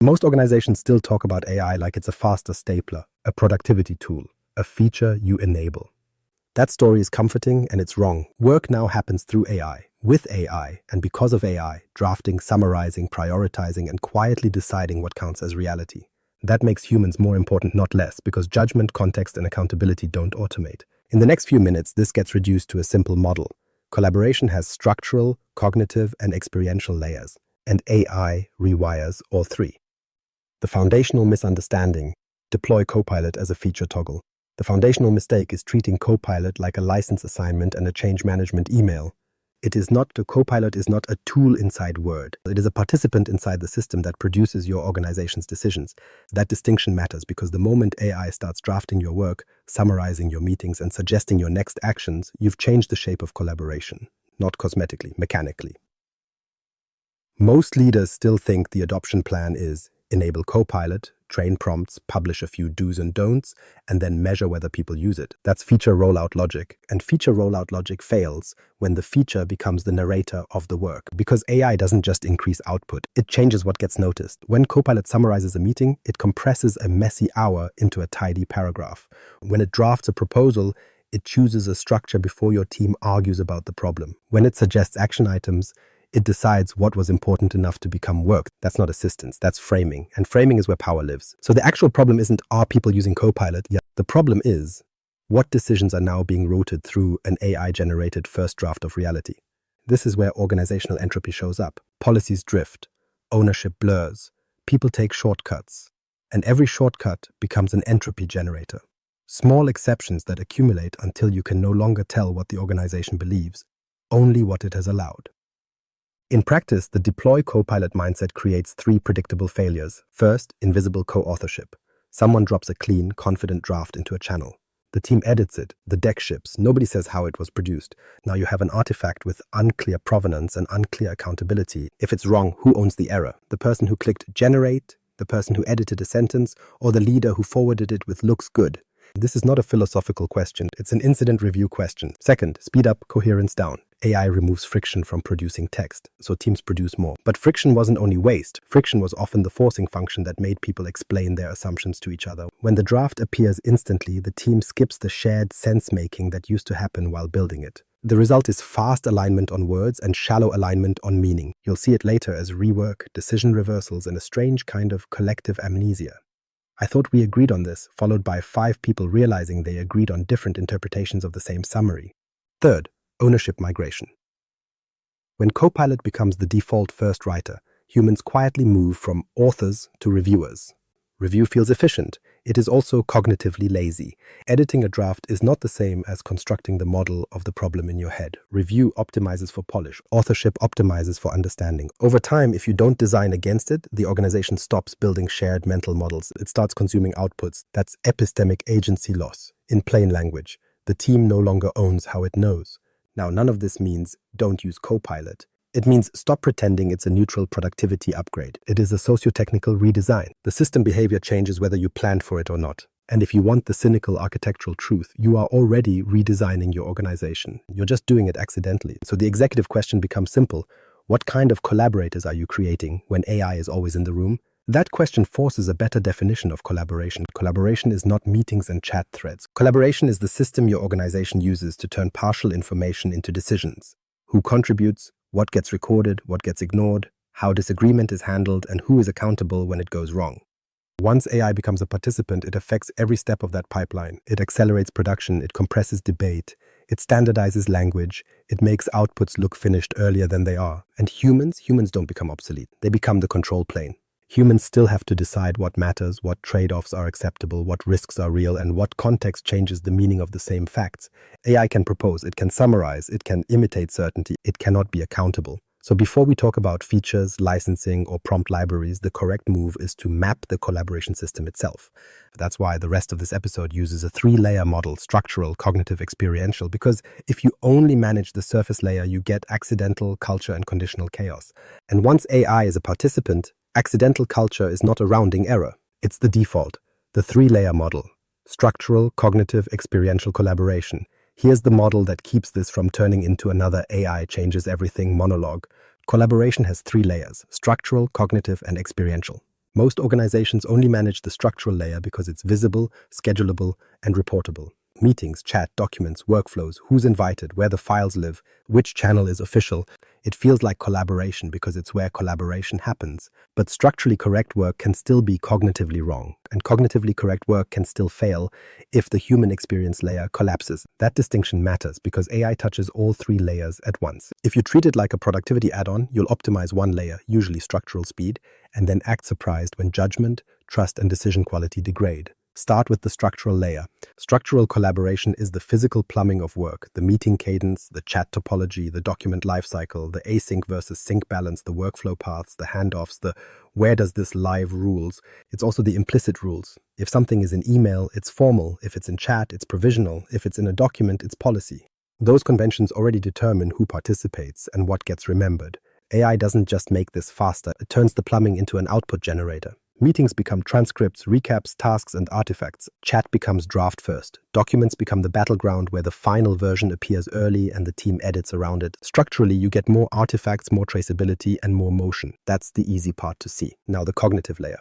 Most organizations still talk about AI like it's a faster stapler, a productivity tool, a feature you enable. That story is comforting and it's wrong. Work now happens through AI, with AI, and because of AI, drafting, summarizing, prioritizing, and quietly deciding what counts as reality. That makes humans more important, not less, because judgment, context, and accountability don't automate. In the next few minutes, this gets reduced to a simple model. Collaboration has structural, cognitive, and experiential layers, and AI rewires all three. The foundational misunderstanding: deploy Copilot as a feature toggle. The foundational mistake is treating Copilot like a license assignment and a change management email. Copilot is not a tool inside Word. It is a participant inside the system that produces your organization's decisions. That distinction matters because the moment AI starts drafting your work, summarizing your meetings, and suggesting your next actions, you've changed the shape of collaboration, not cosmetically, mechanically. Most leaders still think the adoption plan is enable Copilot, train prompts, publish a few do's and don'ts, and then measure whether people use it. That's feature rollout logic. And feature rollout logic fails when the feature becomes the narrator of the work. Because AI doesn't just increase output, it changes what gets noticed. When Copilot summarizes a meeting, it compresses a messy hour into a tidy paragraph. When it drafts a proposal, it chooses a structure before your team argues about the problem. When it suggests action items, it decides what was important enough to become work. That's not assistance, that's framing. And framing is where power lives. So the actual problem isn't, are people using Copilot? Yeah. The problem is, what decisions are now being routed through an AI-generated first draft of reality? This is where organizational entropy shows up. Policies drift, ownership blurs, people take shortcuts, and every shortcut becomes an entropy generator. Small exceptions that accumulate until you can no longer tell what the organization believes, only what it has allowed. In practice, the deploy Copilot mindset creates three predictable failures. First, invisible co-authorship. Someone drops a clean, confident draft into a channel. The team edits it, the deck ships, nobody says how it was produced. Now you have an artifact with unclear provenance and unclear accountability. If it's wrong, who owns the error? The person who clicked generate, the person who edited a sentence, or the leader who forwarded it with looks good? This is not a philosophical question, it's an incident review question. Second, speed up, coherence down. AI removes friction from producing text, so teams produce more. But friction wasn't only waste. Friction was often the forcing function that made people explain their assumptions to each other. When the draft appears instantly, the team skips the shared sense-making that used to happen while building it. The result is fast alignment on words and shallow alignment on meaning. You'll see it later as rework, decision reversals, and a strange kind of collective amnesia. I thought we agreed on this, followed by 5 people realizing they agreed on different interpretations of the same summary. Third, ownership migration. When Copilot becomes the default first writer, humans quietly move from authors to reviewers. Review feels efficient. It is also cognitively lazy. Editing a draft is not the same as constructing the model of the problem in your head. Review optimizes for polish. Authorship optimizes for understanding. Over time, if you don't design against it, the organization stops building shared mental models. It starts consuming outputs. That's epistemic agency loss. In plain language, the team no longer owns how it knows. Now, none of this means don't use Copilot. It means stop pretending it's a neutral productivity upgrade. It is a socio-technical redesign. The system behavior changes whether you planned for it or not. And if you want the cynical architectural truth, you are already redesigning your organization. You're just doing it accidentally. So the executive question becomes simple. What kind of collaborators are you creating when AI is always in the room? That question forces a better definition of collaboration. Collaboration is not meetings and chat threads. Collaboration is the system your organization uses to turn partial information into decisions. Who contributes? What gets recorded, what gets ignored, how disagreement is handled, and who is accountable when it goes wrong. Once AI becomes a participant, it affects every step of that pipeline. It accelerates production, it compresses debate, it standardizes language, it makes outputs look finished earlier than they are. And humans don't become obsolete. They become the control plane. Humans still have to decide what matters, what trade-offs are acceptable, what risks are real, and what context changes the meaning of the same facts. AI can propose, it can summarize, it can imitate certainty, it cannot be accountable. So before we talk about features, licensing, or prompt libraries, the correct move is to map the collaboration system itself. That's why the rest of this episode uses a 3-layer model: structural, cognitive, experiential, because if you only manage the surface layer, you get accidental, culture, and conditional chaos. And once AI is a participant, accidental culture is not a rounding error. It's the default, the 3-layer model: structural, cognitive, experiential collaboration. Here's the model that keeps this from turning into another AI changes everything monologue. Collaboration has 3 layers: structural, cognitive, and experiential. Most organizations only manage the structural layer because it's visible, schedulable, and reportable. Meetings, chat, documents, workflows, who's invited, where the files live, which channel is official. It feels like collaboration because it's where collaboration happens. But structurally correct work can still be cognitively wrong, and cognitively correct work can still fail if the human experience layer collapses. That distinction matters because AI touches all three layers at once. If you treat it like a productivity add-on, you'll optimize one layer, usually structural speed, and then act surprised when judgment, trust, and decision quality degrade. Start with the structural layer. Structural collaboration is the physical plumbing of work, the meeting cadence, the chat topology, the document lifecycle, the async versus sync balance, the workflow paths, the handoffs, the where does this live rules. It's also the implicit rules. If something is in email, it's formal. If it's in chat, it's provisional. If it's in a document, it's policy. Those conventions already determine who participates and what gets remembered. AI doesn't just make this faster, it turns the plumbing into an output generator. Meetings become transcripts, recaps, tasks, and artifacts. Chat becomes draft first. Documents become the battleground where the final version appears early and the team edits around it. Structurally, you get more artifacts, more traceability, and more motion. That's the easy part to see. Now, the cognitive layer.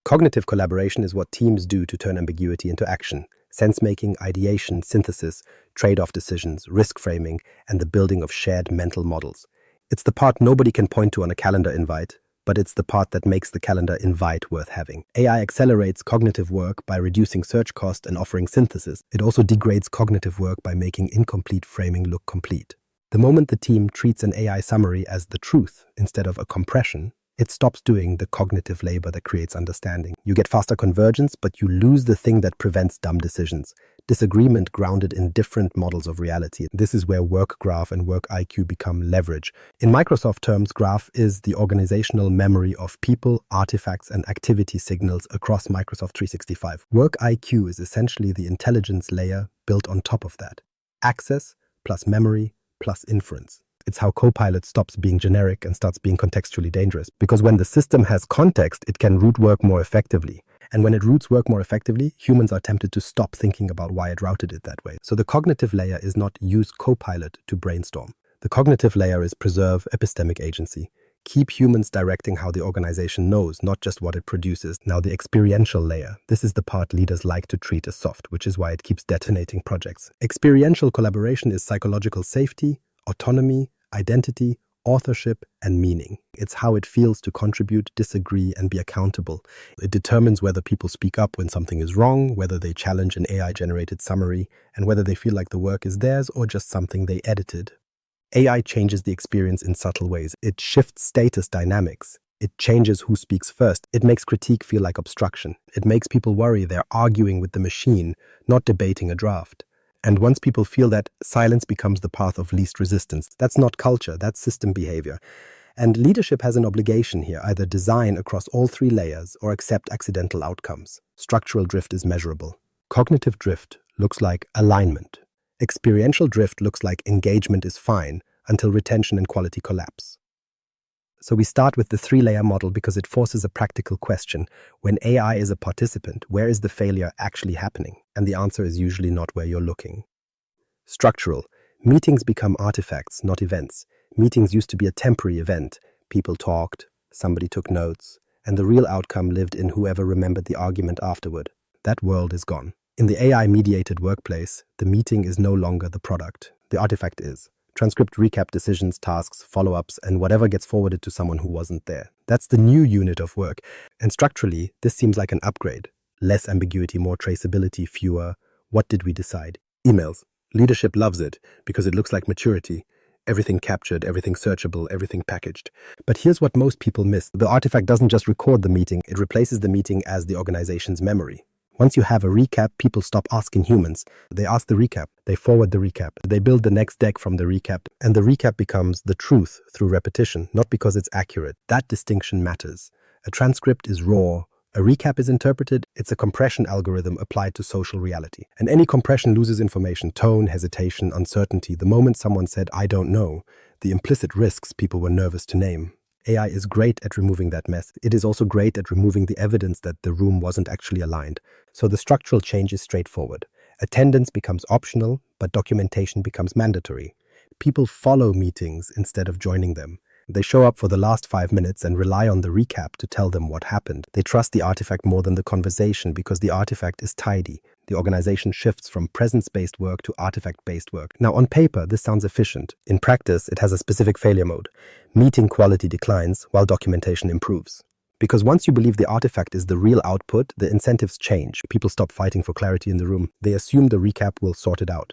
Cognitive collaboration is what teams do to turn ambiguity into action. Sense-making, ideation, synthesis, trade-off decisions, risk framing, and the building of shared mental models. It's the part nobody can point to on a calendar invite, but it's the part that makes the calendar invite worth having. AI accelerates cognitive work by reducing search cost and offering synthesis. It also degrades cognitive work by making incomplete framing look complete. The moment the team treats an AI summary as the truth instead of a compression, it stops doing the cognitive labor that creates understanding. You get faster convergence, but you lose the thing that prevents dumb decisions. Disagreement grounded in different models of reality. This is where work graph and work IQ become leverage. In Microsoft terms, graph is the organizational memory of people, artifacts, and activity signals across Microsoft 365. Work IQ is essentially the intelligence layer built on top of that. Access plus memory plus inference. It's how Copilot stops being generic and starts being contextually dangerous. Because when the system has context, it can route work more effectively. And when it routes work more effectively, humans are tempted to stop thinking about why it routed it that way. So the cognitive layer is not use Copilot to brainstorm. The cognitive layer is preserve epistemic agency. Keep humans directing how the organization knows, not just what it produces. Now the experiential layer. This is the part leaders like to treat as soft, which is why it keeps detonating projects. Experiential collaboration is psychological safety, autonomy, identity, authorship, and meaning. It's how it feels to contribute, disagree, and be accountable. It determines whether people speak up when something is wrong, whether they challenge an AI-generated summary, and whether they feel like the work is theirs or just something they edited. AI changes the experience in subtle ways. It shifts status dynamics. It changes who speaks first. It makes critique feel like obstruction. It makes people worry they're arguing with the machine, not debating a draft. And once people feel that, silence becomes the path of least resistance. That's not culture, that's system behavior. And leadership has an obligation here, either design across all three layers or accept accidental outcomes. Structural drift is measurable. Cognitive drift looks like alignment. Experiential drift looks like engagement is fine until retention and quality collapse. So we start with the three-layer model because it forces a practical question. When AI is a participant, where is the failure actually happening? And the answer is usually not where you're looking. Structural. Meetings become artifacts, not events. Meetings used to be a temporary event. People talked, somebody took notes, and the real outcome lived in whoever remembered the argument afterward. That world is gone. In the AI-mediated workplace, the meeting is no longer the product. The artifact is. Transcript, recap, decisions, tasks, follow-ups, and whatever gets forwarded to someone who wasn't there. That's the new unit of work. And structurally, this seems like an upgrade. Less ambiguity, more traceability, fewer. What did we decide? Emails. Leadership loves it because it looks like maturity. Everything captured, everything searchable, everything packaged. But here's what most people miss. The artifact doesn't just record the meeting, it replaces the meeting as the organization's memory. Once you have a recap, people stop asking humans. They ask the recap, they forward the recap, they build the next deck from the recap, and the recap becomes the truth through repetition, not because it's accurate. That distinction matters. A transcript is raw. A recap is interpreted. It's a compression algorithm applied to social reality. And any compression loses information, tone, hesitation, uncertainty. The moment someone said, "I don't know," the implicit risks people were nervous to name. AI is great at removing that mess. It is also great at removing the evidence that the room wasn't actually aligned. So the structural change is straightforward. Attendance becomes optional, but documentation becomes mandatory. People follow meetings instead of joining them. They show up for the last 5 minutes and rely on the recap to tell them what happened. They trust the artifact more than the conversation because the artifact is tidy. The organization shifts from presence-based work to artifact-based work. Now, on paper, this sounds efficient. In practice, it has a specific failure mode. Meeting quality declines while documentation improves. Because once you believe the artifact is the real output, the incentives change. People stop fighting for clarity in the room. They assume the recap will sort it out.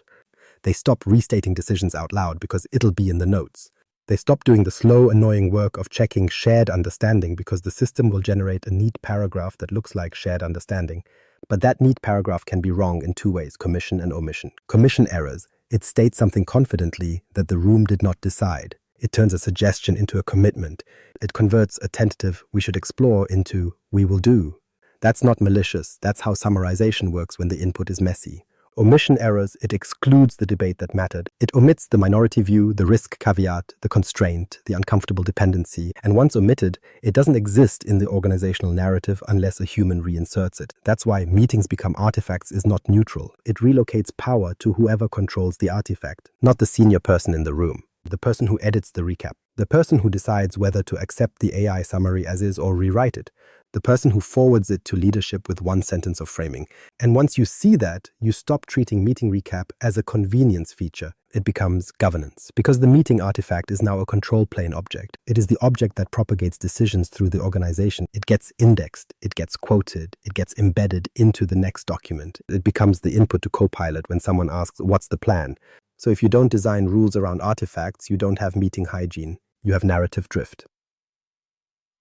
They stop restating decisions out loud because it'll be in the notes. They stop doing the slow, annoying work of checking shared understanding because the system will generate a neat paragraph that looks like shared understanding. But that neat paragraph can be wrong in two ways, commission and omission. Commission errors. It states something confidently that the room did not decide. It turns a suggestion into a commitment. It converts a tentative "we should explore" into "we will do." That's not malicious. That's how summarization works when the input is messy. Omission errors, it excludes the debate that mattered. It omits the minority view, the risk caveat, the constraint, the uncomfortable dependency. And once omitted, it doesn't exist in the organizational narrative unless a human reinserts it. That's why meetings become artifacts is not neutral. It relocates power to whoever controls the artifact, not the senior person in the room. The person who edits the recap, the person who decides whether to accept the AI summary as is or rewrite it, the person who forwards it to leadership with one sentence of framing. And once you see that, you stop treating meeting recap as a convenience feature. It becomes governance, because the meeting artifact is now a control plane object. It is the object that propagates decisions through the organization. It gets indexed, it gets quoted, it gets embedded into the next document. It becomes the input to Copilot when someone asks, "What's the plan?" So if you don't design rules around artifacts, you don't have meeting hygiene. You have narrative drift.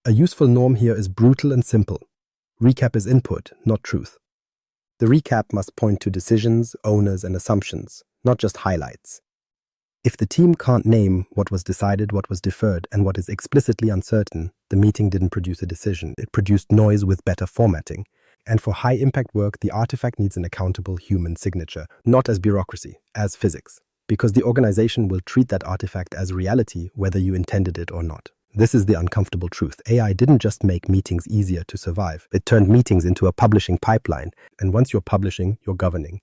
A useful norm here is brutal and simple. Recap is input, not truth. The recap must point to decisions, owners, and assumptions, not just highlights. If the team can't name what was decided, what was deferred, and what is explicitly uncertain, the meeting didn't produce a decision. It produced noise with better formatting. And for high-impact work, the artifact needs an accountable human signature, not as bureaucracy, as physics. Because the organization will treat that artifact as reality whether you intended it or not. This is the uncomfortable truth. AI didn't just make meetings easier to survive. It turned meetings into a publishing pipeline. And once you're publishing, you're governing.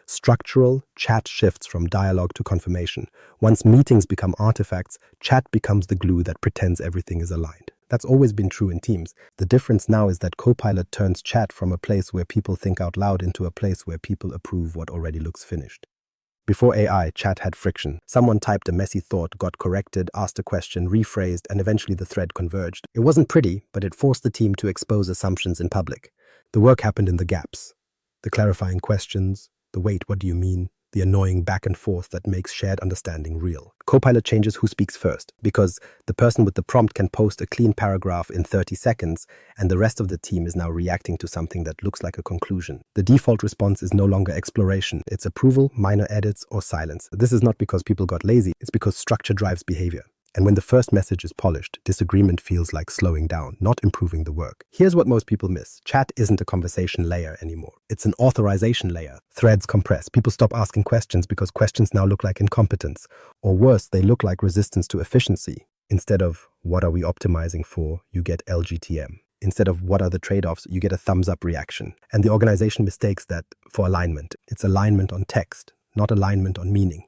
Structural chat shifts from dialogue to confirmation. Once meetings become artifacts, chat becomes the glue that pretends everything is aligned. That's always been true in teams. The difference now is that Copilot turns chat from a place where people think out loud into a place where people approve what already looks finished. Before AI, chat had friction. Someone typed a messy thought, got corrected, asked a question, rephrased, and eventually the thread converged. It wasn't pretty, but it forced the team to expose assumptions in public. The work happened in the gaps. The clarifying questions, the "wait, what do you mean?" the annoying back and forth that makes shared understanding real. Copilot changes who speaks first, because the person with the prompt can post a clean paragraph in 30 seconds, and the rest of the team is now reacting to something that looks like a conclusion. The default response is no longer exploration. It's approval, minor edits, or silence. This is not because people got lazy. It's because structure drives behavior. And when the first message is polished, disagreement feels like slowing down, not improving the work. Here's what most people miss. Chat isn't a conversation layer anymore. It's an authorization layer. Threads compress. People stop asking questions because questions now look like incompetence. Or worse, they look like resistance to efficiency. Instead of "what are we optimizing for?" you get LGTM. Instead of "what are the trade-offs?" you get a thumbs-up reaction. And the organization mistakes that for alignment. It's alignment on text, not alignment on meaning.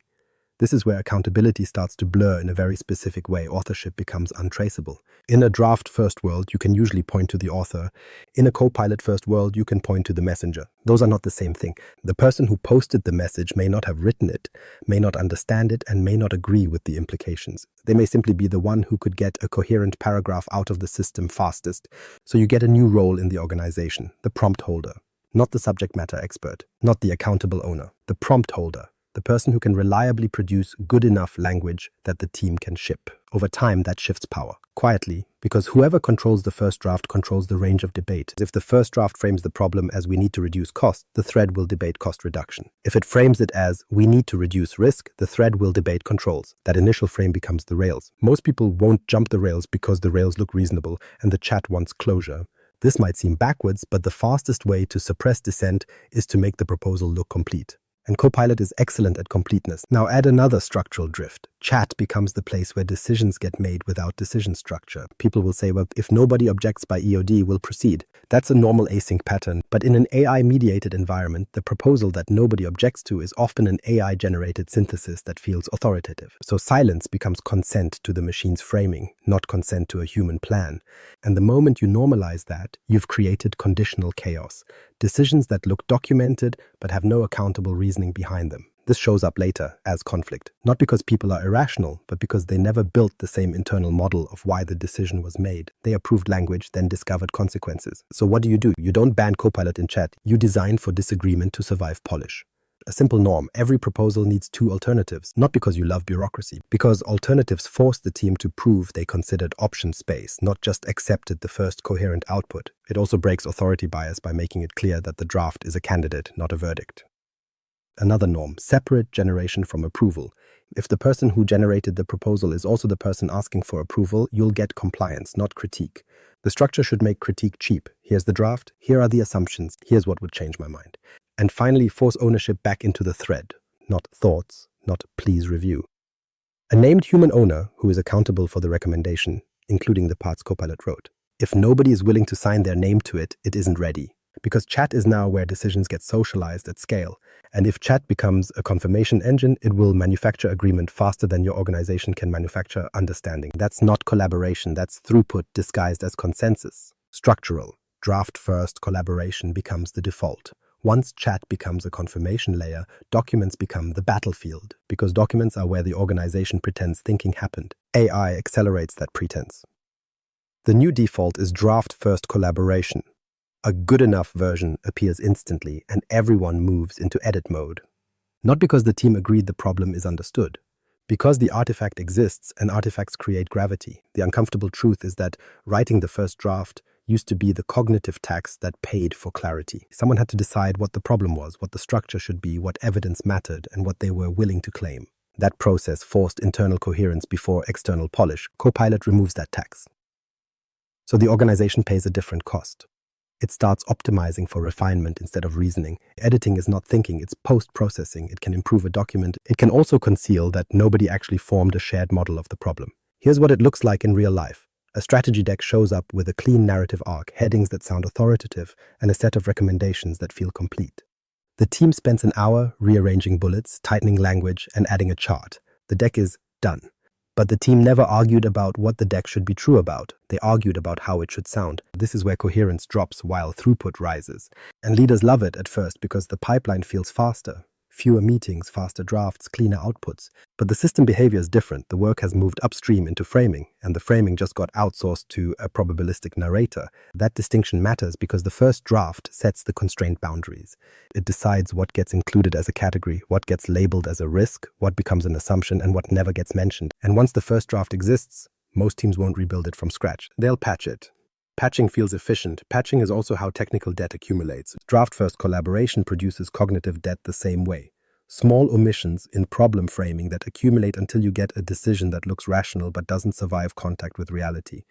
This is where accountability starts to blur in a very specific way. Authorship becomes untraceable. In a draft-first world, you can usually point to the author. In a Copilot-first world, you can point to the messenger. Those are not the same thing. The person who posted the message may not have written it, may not understand it, and may not agree with the implications. They may simply be the one who could get a coherent paragraph out of the system fastest. So you get a new role in the organization, the prompt holder. Not the subject matter expert, not the accountable owner, the prompt holder. The person who can reliably produce good enough language that the team can ship. Over time, that shifts power, quietly, because whoever controls the first draft controls the range of debate. If the first draft frames the problem as "we need to reduce cost," the thread will debate cost reduction. If it frames it as "we need to reduce risk," the thread will debate controls. That initial frame becomes the rails. Most people won't jump the rails because the rails look reasonable and the chat wants closure. This might seem backwards, but the fastest way to suppress dissent is to make the proposal look complete. And Copilot is excellent at completeness. Now add another structural drift. Chat becomes the place where decisions get made without decision structure. People will say, well, if nobody objects by EOD, we'll proceed. That's a normal async pattern. But in an AI-mediated environment, the proposal that nobody objects to is often an AI-generated synthesis that feels authoritative. So silence becomes consent to the machine's framing, not consent to a human plan. And the moment you normalize that, you've created conditional chaos. Decisions that look documented but have no accountable reasoning behind them. This shows up later as conflict, not because people are irrational, but because they never built the same internal model of why the decision was made. They approved language, then discovered consequences. So what do? You don't ban Copilot in chat. You design for disagreement to survive polish. A simple norm: every proposal needs two alternatives, not because you love bureaucracy, because alternatives force the team to prove they considered option space, not just accepted the first coherent output. It also breaks authority bias by making it clear that the draft is a candidate, not a verdict. Another norm: separate generation from approval. If the person who generated the proposal is also the person asking for approval, you'll get compliance, not critique. The structure should make critique cheap. Here's the draft, here are the assumptions, here's what would change my mind. And finally, force ownership back into the thread, not thoughts, not please review. A named human owner who is accountable for the recommendation, including the parts Copilot wrote. If nobody is willing to sign their name to it, it isn't ready. Because chat is now where decisions get socialized at scale. And if chat becomes a confirmation engine, it will manufacture agreement faster than your organization can manufacture understanding. That's not collaboration, that's throughput disguised as consensus. Structural, draft-first collaboration becomes the default. Once chat becomes a confirmation layer, documents become the battlefield, because documents are where the organization pretends thinking happened. AI accelerates that pretense. The new default is draft-first collaboration. A good enough version appears instantly, and everyone moves into edit mode. Not because the team agreed the problem is understood. Because the artifact exists, and artifacts create gravity. The uncomfortable truth is that writing the first draft used to be the cognitive tax that paid for clarity. Someone had to decide what the problem was, what the structure should be, what evidence mattered, and what they were willing to claim. That process forced internal coherence before external polish. Copilot removes that tax. So the organization pays a different cost. It starts optimizing for refinement instead of reasoning. Editing is not thinking, it's post-processing. It can improve a document. It can also conceal that nobody actually formed a shared model of the problem. Here's what it looks like in real life. A strategy deck shows up with a clean narrative arc, headings that sound authoritative, and a set of recommendations that feel complete. The team spends an hour rearranging bullets, tightening language, and adding a chart. The deck is done. But the team never argued about what the deck should be true about. They argued about how it should sound. This is where coherence drops while throughput rises. And leaders love it at first because the pipeline feels faster. Fewer meetings, faster drafts, cleaner outputs. But the system behavior is different. The work has moved upstream into framing, and the framing just got outsourced to a probabilistic narrator. That distinction matters because the first draft sets the constraint boundaries. It decides what gets included as a category, what gets labeled as a risk, what becomes an assumption, and what never gets mentioned. And once the first draft exists, most teams won't rebuild it from scratch. They'll patch it. Patching feels efficient. Patching is also how technical debt accumulates. Draft-first collaboration produces cognitive debt the same way. Small omissions in problem framing that accumulate until you get a decision that looks rational but doesn't survive contact with reality.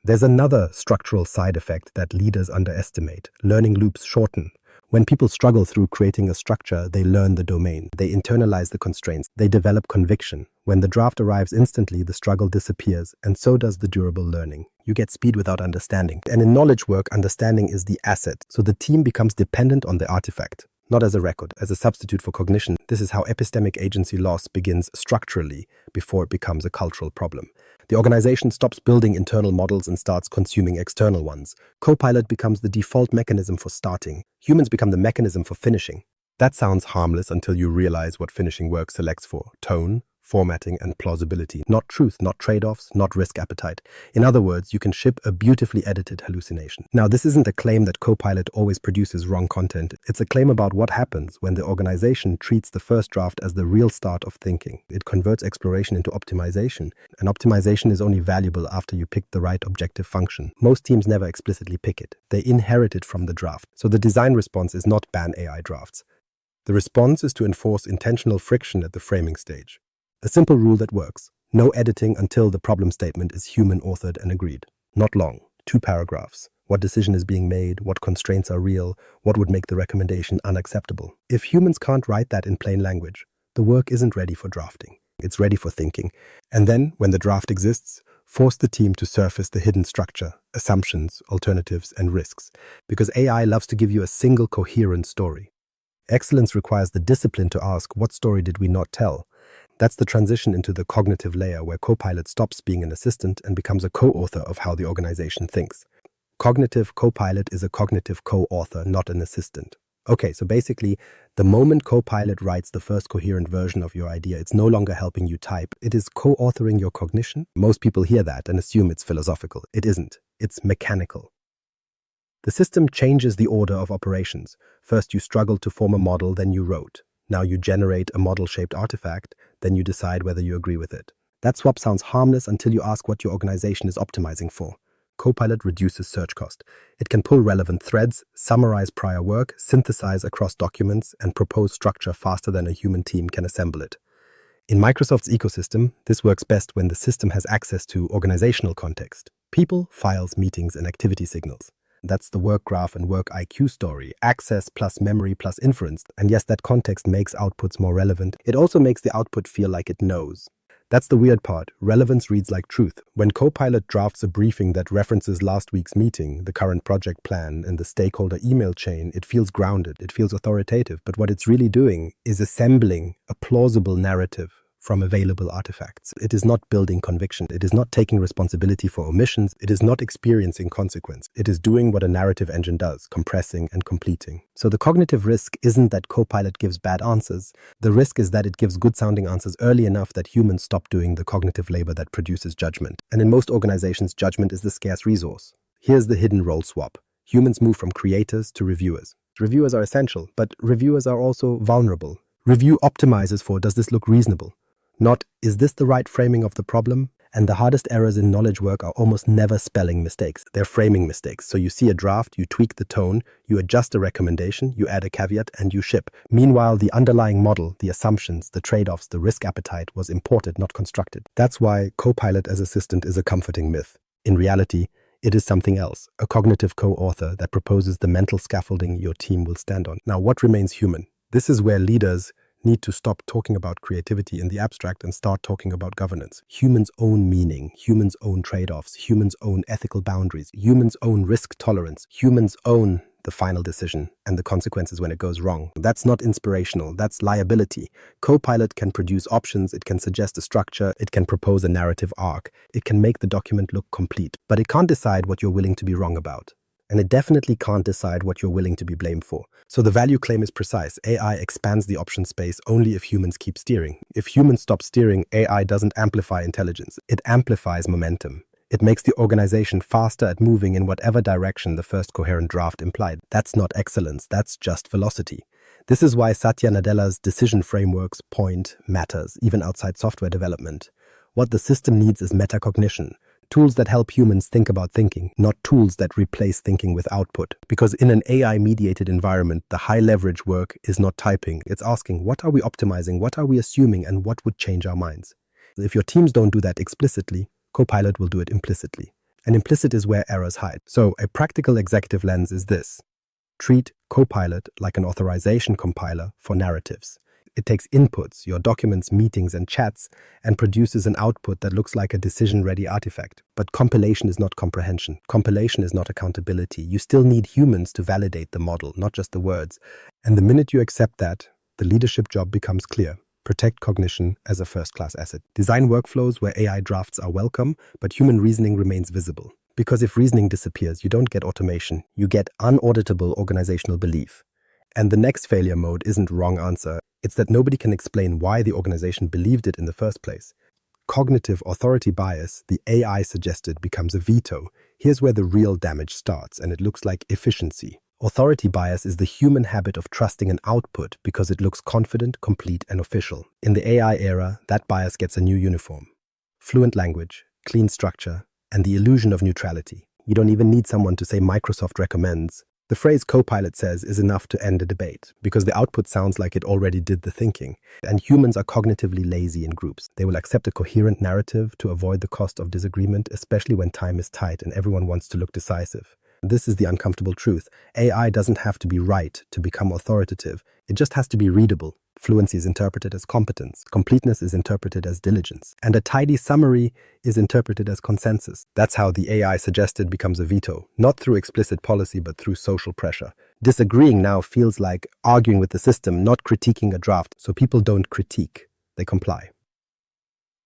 There's another structural side effect that leaders underestimate. Learning loops shorten. When people struggle through creating a structure, they learn the domain. They internalize the constraints. They develop conviction. When the draft arrives instantly, the struggle disappears, and so does the durable learning. You get speed without understanding. And in knowledge work, understanding is the asset. So the team becomes dependent on the artifact, not as a record, as a substitute for cognition. This is how epistemic agency loss begins structurally before it becomes a cultural problem. The organization stops building internal models and starts consuming external ones. Copilot becomes the default mechanism for starting. Humans become the mechanism for finishing. That sounds harmless until you realize what finishing work selects for: tone, formatting, and plausibility. Not truth, not trade-offs, not risk appetite. In other words, you can ship a beautifully edited hallucination. Now, this isn't a claim that Copilot always produces wrong content. It's a claim about what happens when the organization treats the first draft as the real start of thinking. It converts exploration into optimization, and optimization is only valuable after you pick the right objective function. Most teams never explicitly pick it. They inherit it from the draft. So the design response is not ban AI drafts. The response is to enforce intentional friction at the framing stage. A simple rule that works: no editing until the problem statement is human-authored and agreed. Not long, 2 paragraphs. What decision is being made, what constraints are real, what would make the recommendation unacceptable. If humans can't write that in plain language, the work isn't ready for drafting. It's ready for thinking. And then, when the draft exists, force the team to surface the hidden structure, assumptions, alternatives, and risks. Because AI loves to give you a single coherent story. Excellence requires the discipline to ask, what story did we not tell? That's the transition into the cognitive layer where Copilot stops being an assistant and becomes a co-author of how the organization thinks. Cognitive Copilot is a cognitive co-author, not an assistant. Okay, so basically, the moment Copilot writes the first coherent version of your idea, it's no longer helping you type. It is co-authoring your cognition. Most people hear that and assume it's philosophical. It isn't. It's mechanical. The system changes the order of operations. First, you struggled to form a model, then you wrote. Now you generate a model-shaped artifact, then you decide whether you agree with it. That swap sounds harmless until you ask what your organization is optimizing for. Copilot reduces search cost. It can pull relevant threads, summarize prior work, synthesize across documents, and propose structure faster than a human team can assemble it. In Microsoft's ecosystem, this works best when the system has access to organizational context: people, files, meetings, and activity signals. That's the work graph and work IQ story, access plus memory plus inference. And yes, that context makes outputs more relevant. It also makes the output feel like it knows. That's the weird part. Relevance reads like truth. When Copilot drafts a briefing that references last week's meeting, the current project plan, and the stakeholder email chain, it feels grounded, it feels authoritative. But what it's really doing is assembling a plausible narrative from available artifacts. It is not building conviction. It is not taking responsibility for omissions. It is not experiencing consequence. It is doing what a narrative engine does, compressing and completing. So the cognitive risk isn't that Copilot gives bad answers. The risk is that it gives good-sounding answers early enough that humans stop doing the cognitive labor that produces judgment. And in most organizations, judgment is the scarce resource. Here's the hidden role swap. Humans move from creators to reviewers. Reviewers are essential, but reviewers are also vulnerable. Review optimizes for, does this look reasonable? Not, is this the right framing of the problem? And the hardest errors in knowledge work are almost never spelling mistakes. They're framing mistakes. So you see a draft, you tweak the tone, you adjust a recommendation, you add a caveat, and you ship. Meanwhile, the underlying model, the assumptions, the trade-offs, the risk appetite was imported, not constructed. That's why Copilot as assistant is a comforting myth. In reality, it is something else, a cognitive co-author that proposes the mental scaffolding your team will stand on. Now, what remains human? This is where leaders need to stop talking about creativity in the abstract and start talking about governance. Humans' own meaning, humans' own trade-offs, humans' own ethical boundaries, humans' own risk tolerance, humans' own the final decision and the consequences when it goes wrong. That's not inspirational, that's liability. Copilot can produce options, it can suggest a structure, it can propose a narrative arc, it can make the document look complete, but it can't decide what you're willing to be wrong about. And it definitely can't decide what you're willing to be blamed for. So the value claim is precise. AI expands the option space only if humans keep steering. If humans stop steering, AI doesn't amplify intelligence. It amplifies momentum. It makes the organization faster at moving in whatever direction the first coherent draft implied. That's not excellence, that's just velocity. This is why Satya Nadella's decision framework's point matters, even outside software development. What the system needs is metacognition. Tools that help humans think about thinking, not tools that replace thinking with output. Because in an AI-mediated environment, the high-leverage work is not typing. It's asking, what are we optimizing, what are we assuming, and what would change our minds? If your teams don't do that explicitly, Copilot will do it implicitly. And implicit is where errors hide. So a practical executive lens is this. Treat Copilot like an authorization compiler for narratives. It takes inputs, your documents, meetings, and chats, and produces an output that looks like a decision-ready artifact. But compilation is not comprehension. Compilation is not accountability. You still need humans to validate the model, not just the words. And the minute you accept that, the leadership job becomes clear. Protect cognition as a first-class asset. Design workflows where AI drafts are welcome, but human reasoning remains visible. Because if reasoning disappears, you don't get automation. You get unauditable organizational belief. And the next failure mode isn't wrong answer. It's that nobody can explain why the organization believed it in the first place. Cognitive authority bias, the AI suggested, becomes a veto. Here's where the real damage starts, and it looks like efficiency. Authority bias is the human habit of trusting an output because it looks confident, complete, and official. In the AI era, that bias gets a new uniform. Fluent language, clean structure, and the illusion of neutrality. You don't even need someone to say Microsoft recommends. The phrase Copilot says is enough to end a debate, because the output sounds like it already did the thinking. And humans are cognitively lazy in groups. They will accept a coherent narrative to avoid the cost of disagreement, especially when time is tight and everyone wants to look decisive. This is the uncomfortable truth. AI doesn't have to be right to become authoritative. It just has to be readable. Fluency is interpreted as competence. Completeness is interpreted as diligence. And a tidy summary is interpreted as consensus. That's how the AI suggested becomes a veto, not through explicit policy, but through social pressure. Disagreeing now feels like arguing with the system, not critiquing a draft. So people don't critique, they comply.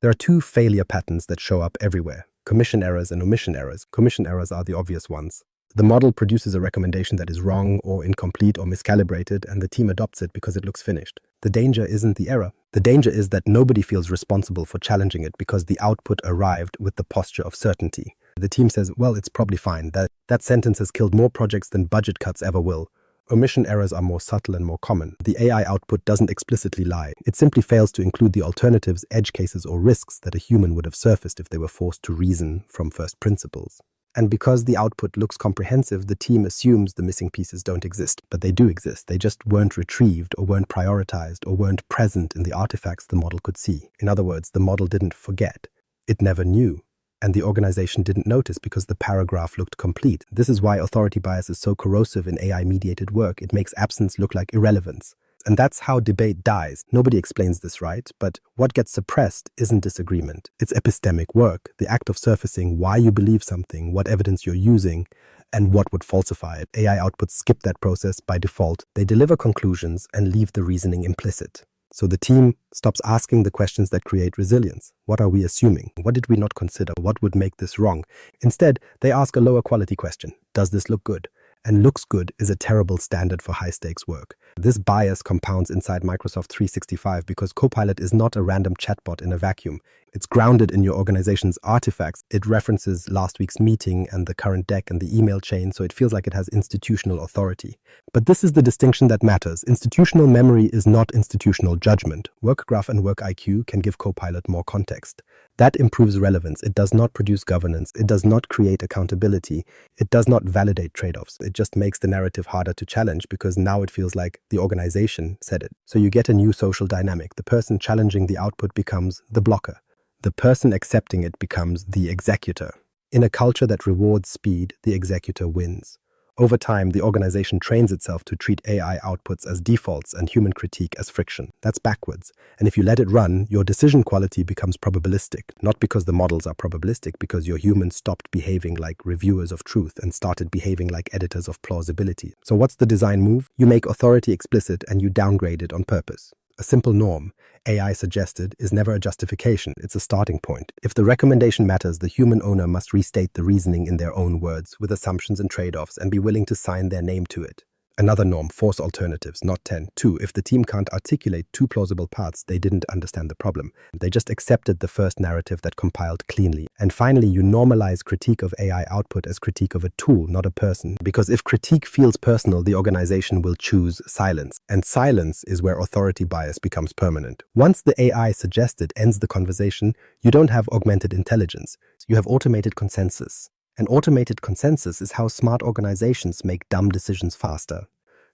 There are two failure patterns that show up everywhere: commission errors and omission errors. Commission errors are the obvious ones. The model produces a recommendation that is wrong or incomplete or miscalibrated, and the team adopts it because it looks finished. The danger isn't the error. The danger is that nobody feels responsible for challenging it because the output arrived with the posture of certainty. The team says, well, it's probably fine. That sentence has killed more projects than budget cuts ever will. Omission errors are more subtle and more common. The AI output doesn't explicitly lie. It simply fails to include the alternatives, edge cases, or risks that a human would have surfaced if they were forced to reason from first principles. And because the output looks comprehensive, the team assumes the missing pieces don't exist. But they do exist. They just weren't retrieved or weren't prioritized or weren't present in the artifacts the model could see. In other words, the model didn't forget. It never knew. And the organization didn't notice because the paragraph looked complete. This is why authority bias is so corrosive in AI-mediated work. It makes absence look like irrelevance. And that's how debate dies. Nobody explains this right, but what gets suppressed isn't disagreement. It's epistemic work, the act of surfacing why you believe something, what evidence you're using, and what would falsify it. AI outputs skip that process by default. They deliver conclusions and leave the reasoning implicit. So the team stops asking the questions that create resilience. What are we assuming? What did we not consider? What would make this wrong? Instead, they ask a lower quality question. Does this look good? And looks good is a terrible standard for high-stakes work. This bias compounds inside Microsoft 365 because Copilot is not a random chatbot in a vacuum. It's grounded in your organization's artifacts. It references last week's meeting and the current deck and the email chain, so it feels like it has institutional authority. But this is the distinction that matters. Institutional memory is not institutional judgment. Work Graph and Work IQ can give Copilot more context. That improves relevance. It does not produce governance. It does not create accountability. It does not validate trade-offs. It just makes the narrative harder to challenge because now it feels like the organization said it. So you get a new social dynamic. The person challenging the output becomes the blocker. The person accepting it becomes the executor. In a culture that rewards speed, the executor wins. Over time, the organization trains itself to treat AI outputs as defaults and human critique as friction. That's backwards. And if you let it run, your decision quality becomes probabilistic. Not because the models are probabilistic, because your humans stopped behaving like reviewers of truth and started behaving like editors of plausibility. So what's the design move? You make authority explicit and you downgrade it on purpose. A simple norm, AI suggested, is never a justification, it's a starting point. If the recommendation matters, the human owner must restate the reasoning in their own words, with assumptions and trade-offs, and be willing to sign their name to it. Another norm, force alternatives, not 10. 2. If the team can't articulate two plausible paths, they didn't understand the problem. They just accepted the first narrative that compiled cleanly. And finally, you normalize critique of AI output as critique of a tool, not a person. Because if critique feels personal, the organization will choose silence. And silence is where authority bias becomes permanent. Once the AI suggested ends the conversation, you don't have augmented intelligence. You have automated consensus. An automated consensus is how smart organizations make dumb decisions faster.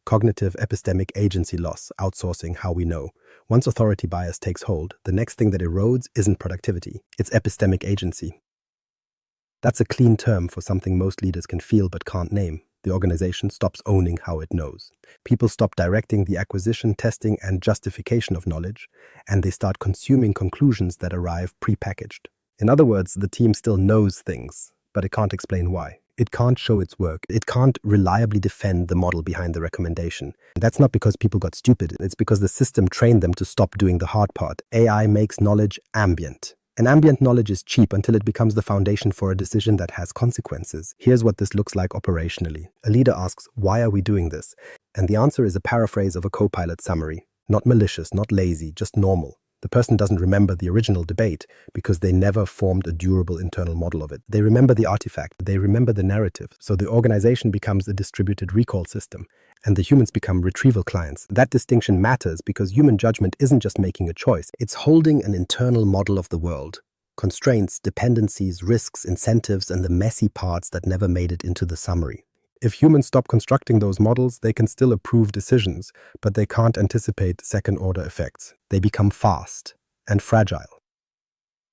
Cognitive epistemic agency loss, outsourcing how we know. Once authority bias takes hold, the next thing that erodes isn't productivity, it's epistemic agency. That's a clean term for something most leaders can feel but can't name. The organization stops owning how it knows. People stop directing the acquisition, testing, and justification of knowledge, and they start consuming conclusions that arrive prepackaged. In other words, the team still knows things, but it can't explain why. It can't show its work. It can't reliably defend the model behind the recommendation. That's not because people got stupid. It's because the system trained them to stop doing the hard part. AI makes knowledge ambient. And ambient knowledge is cheap until it becomes the foundation for a decision that has consequences. Here's what this looks like operationally. A leader asks, why are we doing this? And the answer is a paraphrase of a Copilot summary. Not malicious, not lazy, just normal. The person doesn't remember the original debate because they never formed a durable internal model of it. They remember the artifact, they remember the narrative. So the organization becomes a distributed recall system, and the humans become retrieval clients. That distinction matters because human judgment isn't just making a choice, it's holding an internal model of the world. Constraints, dependencies, risks, incentives, and the messy parts that never made it into the summary. If humans stop constructing those models, they can still approve decisions, but they can't anticipate second-order effects. They become fast and fragile.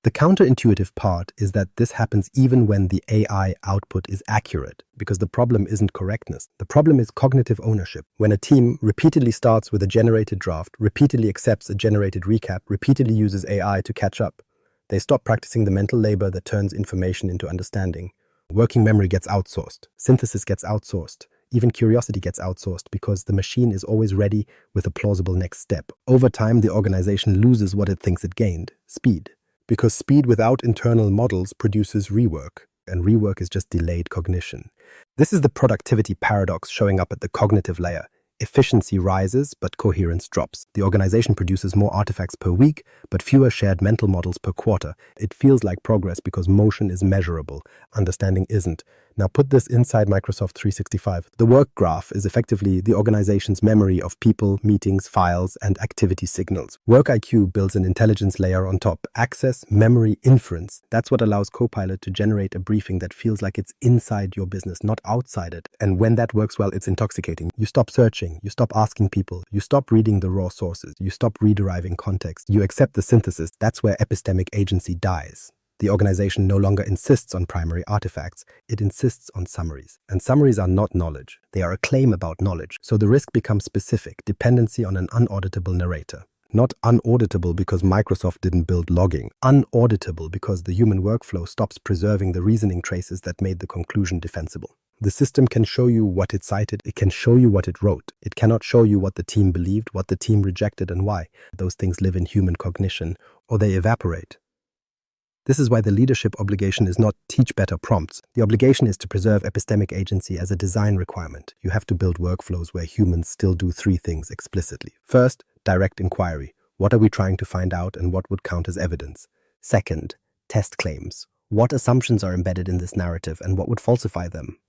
The counterintuitive part is that this happens even when the AI output is accurate, because the problem isn't correctness. The problem is cognitive ownership. When a team repeatedly starts with a generated draft, repeatedly accepts a generated recap, repeatedly uses AI to catch up, they stop practicing the mental labor that turns information into understanding. Working memory gets outsourced. Synthesis gets outsourced. Even curiosity gets outsourced because the machine is always ready with a plausible next step. Over time, the organization loses what it thinks it gained: speed. Because speed without internal models produces rework, and rework is just delayed cognition. This is the productivity paradox showing up at the cognitive layer. Efficiency rises, but coherence drops. The organization produces more artifacts per week, but fewer shared mental models per quarter. It feels like progress because motion is measurable, understanding isn't. Now put this inside Microsoft 365. The work graph is effectively the organization's memory of people, meetings, files, and activity signals. Work IQ builds an intelligence layer on top. Access, memory, inference. That's what allows Copilot to generate a briefing that feels like it's inside your business, not outside it. And when that works well, it's intoxicating. You stop searching, you stop asking people, you stop reading the raw sources, you stop rederiving context, you accept the synthesis. That's where epistemic agency dies. The organization no longer insists on primary artifacts, it insists on summaries. And summaries are not knowledge, they are a claim about knowledge. So the risk becomes specific, dependency on an unauditable narrator. Not unauditable because Microsoft didn't build logging. Unauditable because the human workflow stops preserving the reasoning traces that made the conclusion defensible. The system can show you what it cited, it can show you what it wrote. It cannot show you what the team believed, what the team rejected, and why. Those things live in human cognition, or they evaporate. This is why the leadership obligation is not teach better prompts. The obligation is to preserve epistemic agency as a design requirement. You have to build workflows where humans still do three things explicitly. First, direct inquiry. What are we trying to find out and what would count as evidence? Second, test claims. What assumptions are embedded in this narrative and what would falsify them?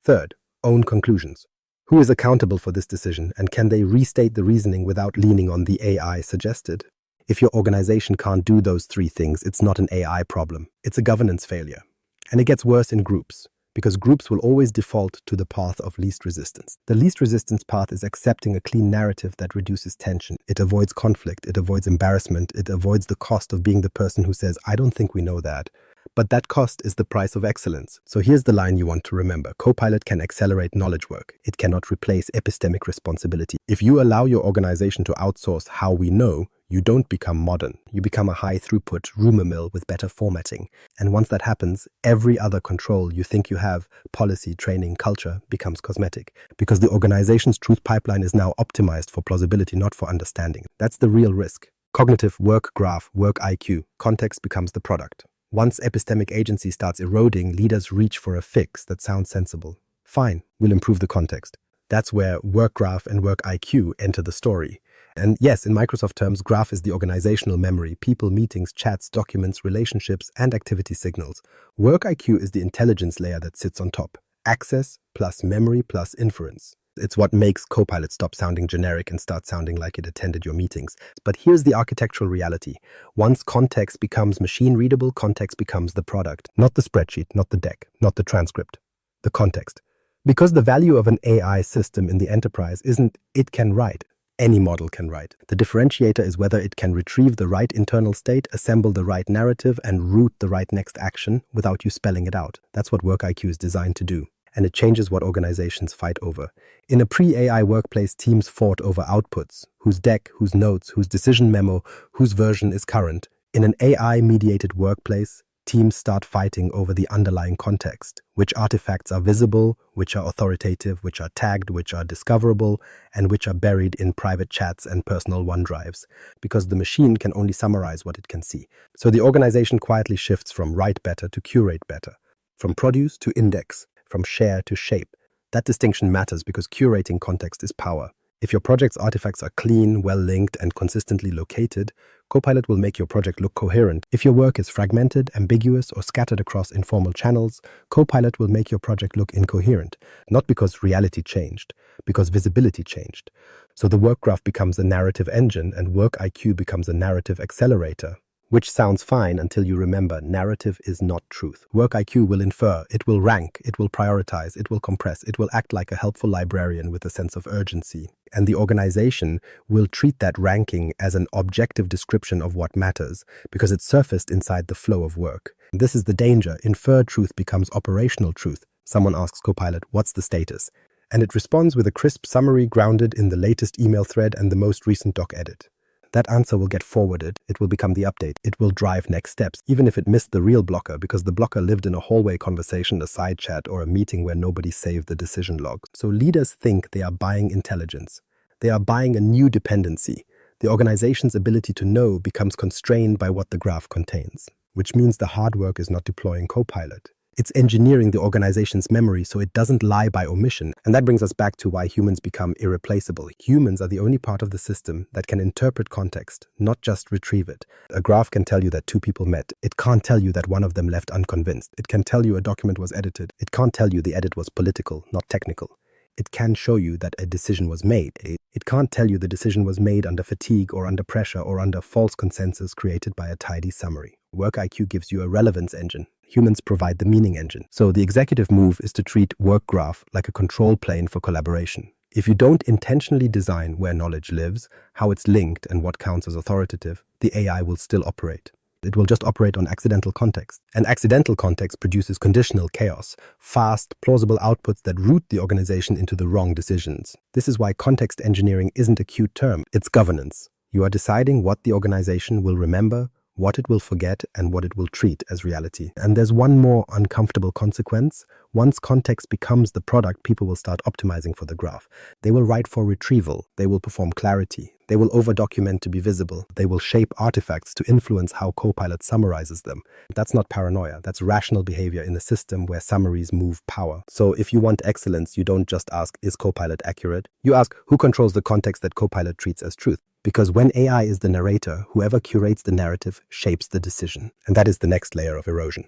Third, own conclusions. Who is accountable for this decision and can they restate the reasoning without leaning on the AI suggested? If your organization can't do those three things, it's not an AI problem. It's a governance failure. And it gets worse in groups, because groups will always default to the path of least resistance. The least resistance path is accepting a clean narrative that reduces tension. It avoids conflict, it avoids embarrassment, it avoids the cost of being the person who says, I don't think we know that. But that cost is the price of excellence. So here's the line you want to remember. Copilot can accelerate knowledge work. It cannot replace epistemic responsibility. If you allow your organization to outsource how we know, you don't become modern. You become a high-throughput rumor mill with better formatting. And once that happens, every other control you think you have, policy, training, culture, becomes cosmetic. Because the organization's truth pipeline is now optimized for plausibility, not for understanding. That's the real risk. Cognitive work graph, work IQ, context becomes the product. Once epistemic agency starts eroding, leaders reach for a fix that sounds sensible. Fine, we'll improve the context. That's where work graph and work IQ enter the story. And yes, in Microsoft terms, graph is the organizational memory, people, meetings, chats, documents, relationships, and activity signals. Work IQ is the intelligence layer that sits on top. Access plus memory plus inference. It's what makes Copilot stop sounding generic and start sounding like it attended your meetings. But here's the architectural reality. Once context becomes machine-readable, context becomes the product. Not the spreadsheet, not the deck, not the transcript. The context. Because the value of an AI system in the enterprise isn't it can write. Any model can write. The differentiator is whether it can retrieve the right internal state, assemble the right narrative, and route the right next action without you spelling it out. That's what Work IQ is designed to do. And it changes what organizations fight over. In a pre-AI workplace, teams fought over outputs, whose deck, whose notes, whose decision memo, whose version is current. In an AI-mediated workplace, teams start fighting over the underlying context, which artifacts are visible, which are authoritative, which are tagged, which are discoverable, and which are buried in private chats and personal OneDrives, because the machine can only summarize what it can see. So the organization quietly shifts from write better to curate better, from produce to index, from share to shape. That distinction matters because curating context is power. If your project's artifacts are clean, well-linked, and consistently located, Copilot will make your project look coherent. If your work is fragmented, ambiguous, or scattered across informal channels, Copilot will make your project look incoherent. Not because reality changed, because visibility changed. So the work graph becomes a narrative engine and Work IQ becomes a narrative accelerator. which sounds fine until you remember narrative is not truth. Work IQ will infer, it will rank, it will prioritize, it will compress, it will act like a helpful librarian with a sense of urgency. And the organization will treat that ranking as an objective description of what matters because it's surfaced inside the flow of work. This is the danger. Inferred truth becomes operational truth. Someone asks Copilot, what's the status? And it responds with a crisp summary grounded in the latest email thread and the most recent doc edit. That answer will get forwarded, it will become the update, it will drive next steps, even if it missed the real blocker because the blocker lived in a hallway conversation, a side chat, or a meeting where nobody saved the decision log. So leaders think they are buying intelligence. They are buying a new dependency. The organization's ability to know becomes constrained by what the graph contains, which means the hard work is not deploying Copilot. It's engineering the organization's memory so it doesn't lie by omission. And that brings us back to why humans become irreplaceable. Humans are the only part of the system that can interpret context, not just retrieve it. A graph can tell you that two people met. It can't tell you that one of them left unconvinced. It can tell you a document was edited. It can't tell you the edit was political, not technical. It can show you that a decision was made. It can't tell you the decision was made under fatigue or under pressure or under false consensus created by a tidy summary. Work IQ gives you a relevance engine. Humans provide the meaning engine. So the executive move is to treat work graph like a control plane for collaboration. If you don't intentionally design where knowledge lives, how it's linked, and what counts as authoritative, the AI will still operate. It will just operate on accidental context. And accidental context produces conditional chaos, fast, plausible outputs that root the organization into the wrong decisions. This is why context engineering isn't a cute term, it's governance. You are deciding what the organization will remember, what it will forget, and what it will treat as reality. And there's one more uncomfortable consequence. Once context becomes the product, people will start optimizing for the graph. They will write for retrieval. They will perform clarity. They will over-document to be visible. They will shape artifacts to influence how Copilot summarizes them. That's not paranoia. That's rational behavior in a system where summaries move power. So if you want excellence, you don't just ask, is Copilot accurate? You ask, who controls the context that Copilot treats as truth? Because when AI is the narrator, whoever curates the narrative shapes the decision. And that is the next layer of erosion.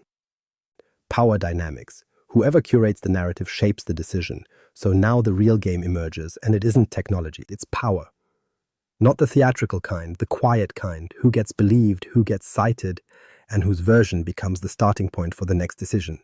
Power dynamics. Whoever curates the narrative shapes the decision. So now the real game emerges, and it isn't technology, it's power. Not the theatrical kind, the quiet kind, who gets believed, who gets cited, and whose version becomes the starting point for the next decision.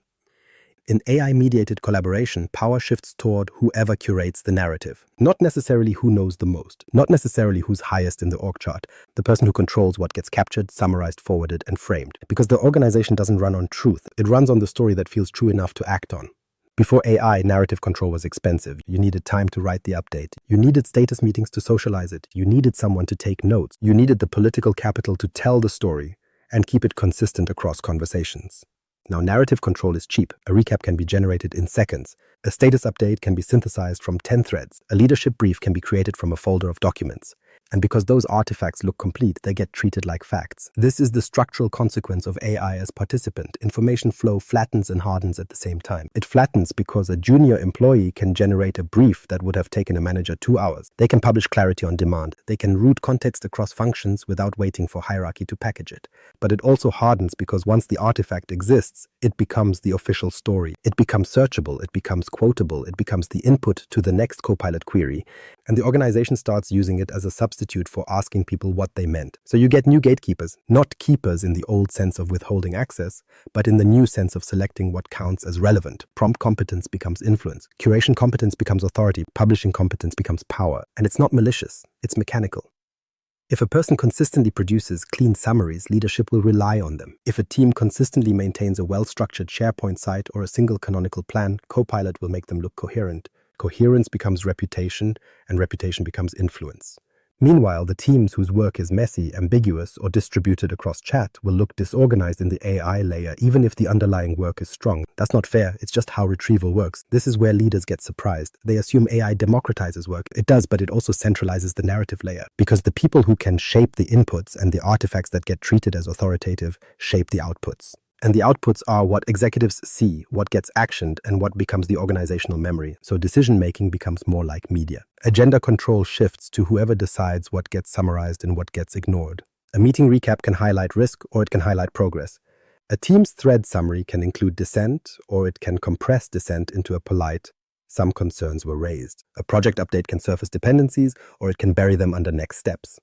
In AI-mediated collaboration, power shifts toward whoever curates the narrative. Not necessarily who knows the most, not necessarily who's highest in the org chart, the person who controls what gets captured, summarized, forwarded, and framed. Because the organization doesn't run on truth, it runs on the story that feels true enough to act on. Before AI, narrative control was expensive. You needed time to write the update. You needed status meetings to socialize it. You needed someone to take notes. You needed the political capital to tell the story and keep it consistent across conversations. Now, narrative control is cheap. A recap can be generated in seconds. A status update can be synthesized from 10 threads. A leadership brief can be created from a folder of documents. And because those artifacts look complete, they get treated like facts. This is the structural consequence of AI as participant. Information flow flattens and hardens at the same time. It flattens because a junior employee can generate a brief that would have taken a manager 2 hours. They can publish clarity on demand. They can route context across functions without waiting for hierarchy to package it. But it also hardens because once the artifact exists, it becomes the official story. It becomes searchable. It becomes quotable. It becomes the input to the next Copilot query. And the organization starts using it as a substitute for asking people what they meant. So you get new gatekeepers, not keepers in the old sense of withholding access, but in the new sense of selecting what counts as relevant. Prompt competence becomes influence. Curation competence becomes authority. Publishing competence becomes power. And it's not malicious, it's mechanical. If a person consistently produces clean summaries, leadership will rely on them. If a team consistently maintains a well-structured SharePoint site or a single canonical plan, Copilot will make them look coherent. Coherence becomes reputation, and reputation becomes influence. Meanwhile, the teams whose work is messy, ambiguous, or distributed across chat will look disorganized in the AI layer, even if the underlying work is strong. That's not fair, it's just how retrieval works. This is where leaders get surprised. They assume AI democratizes work. It does, but it also centralizes the narrative layer. Because the people who can shape the inputs and the artifacts that get treated as authoritative shape the outputs. And the outputs are what executives see, what gets actioned, and what becomes the organizational memory. So decision-making becomes more like media. Agenda control shifts to whoever decides what gets summarized and what gets ignored. A meeting recap can highlight risk, or it can highlight progress. A team's thread summary can include dissent, or it can compress dissent into a polite, "some concerns were raised." A project update can surface dependencies, or it can bury them under next steps.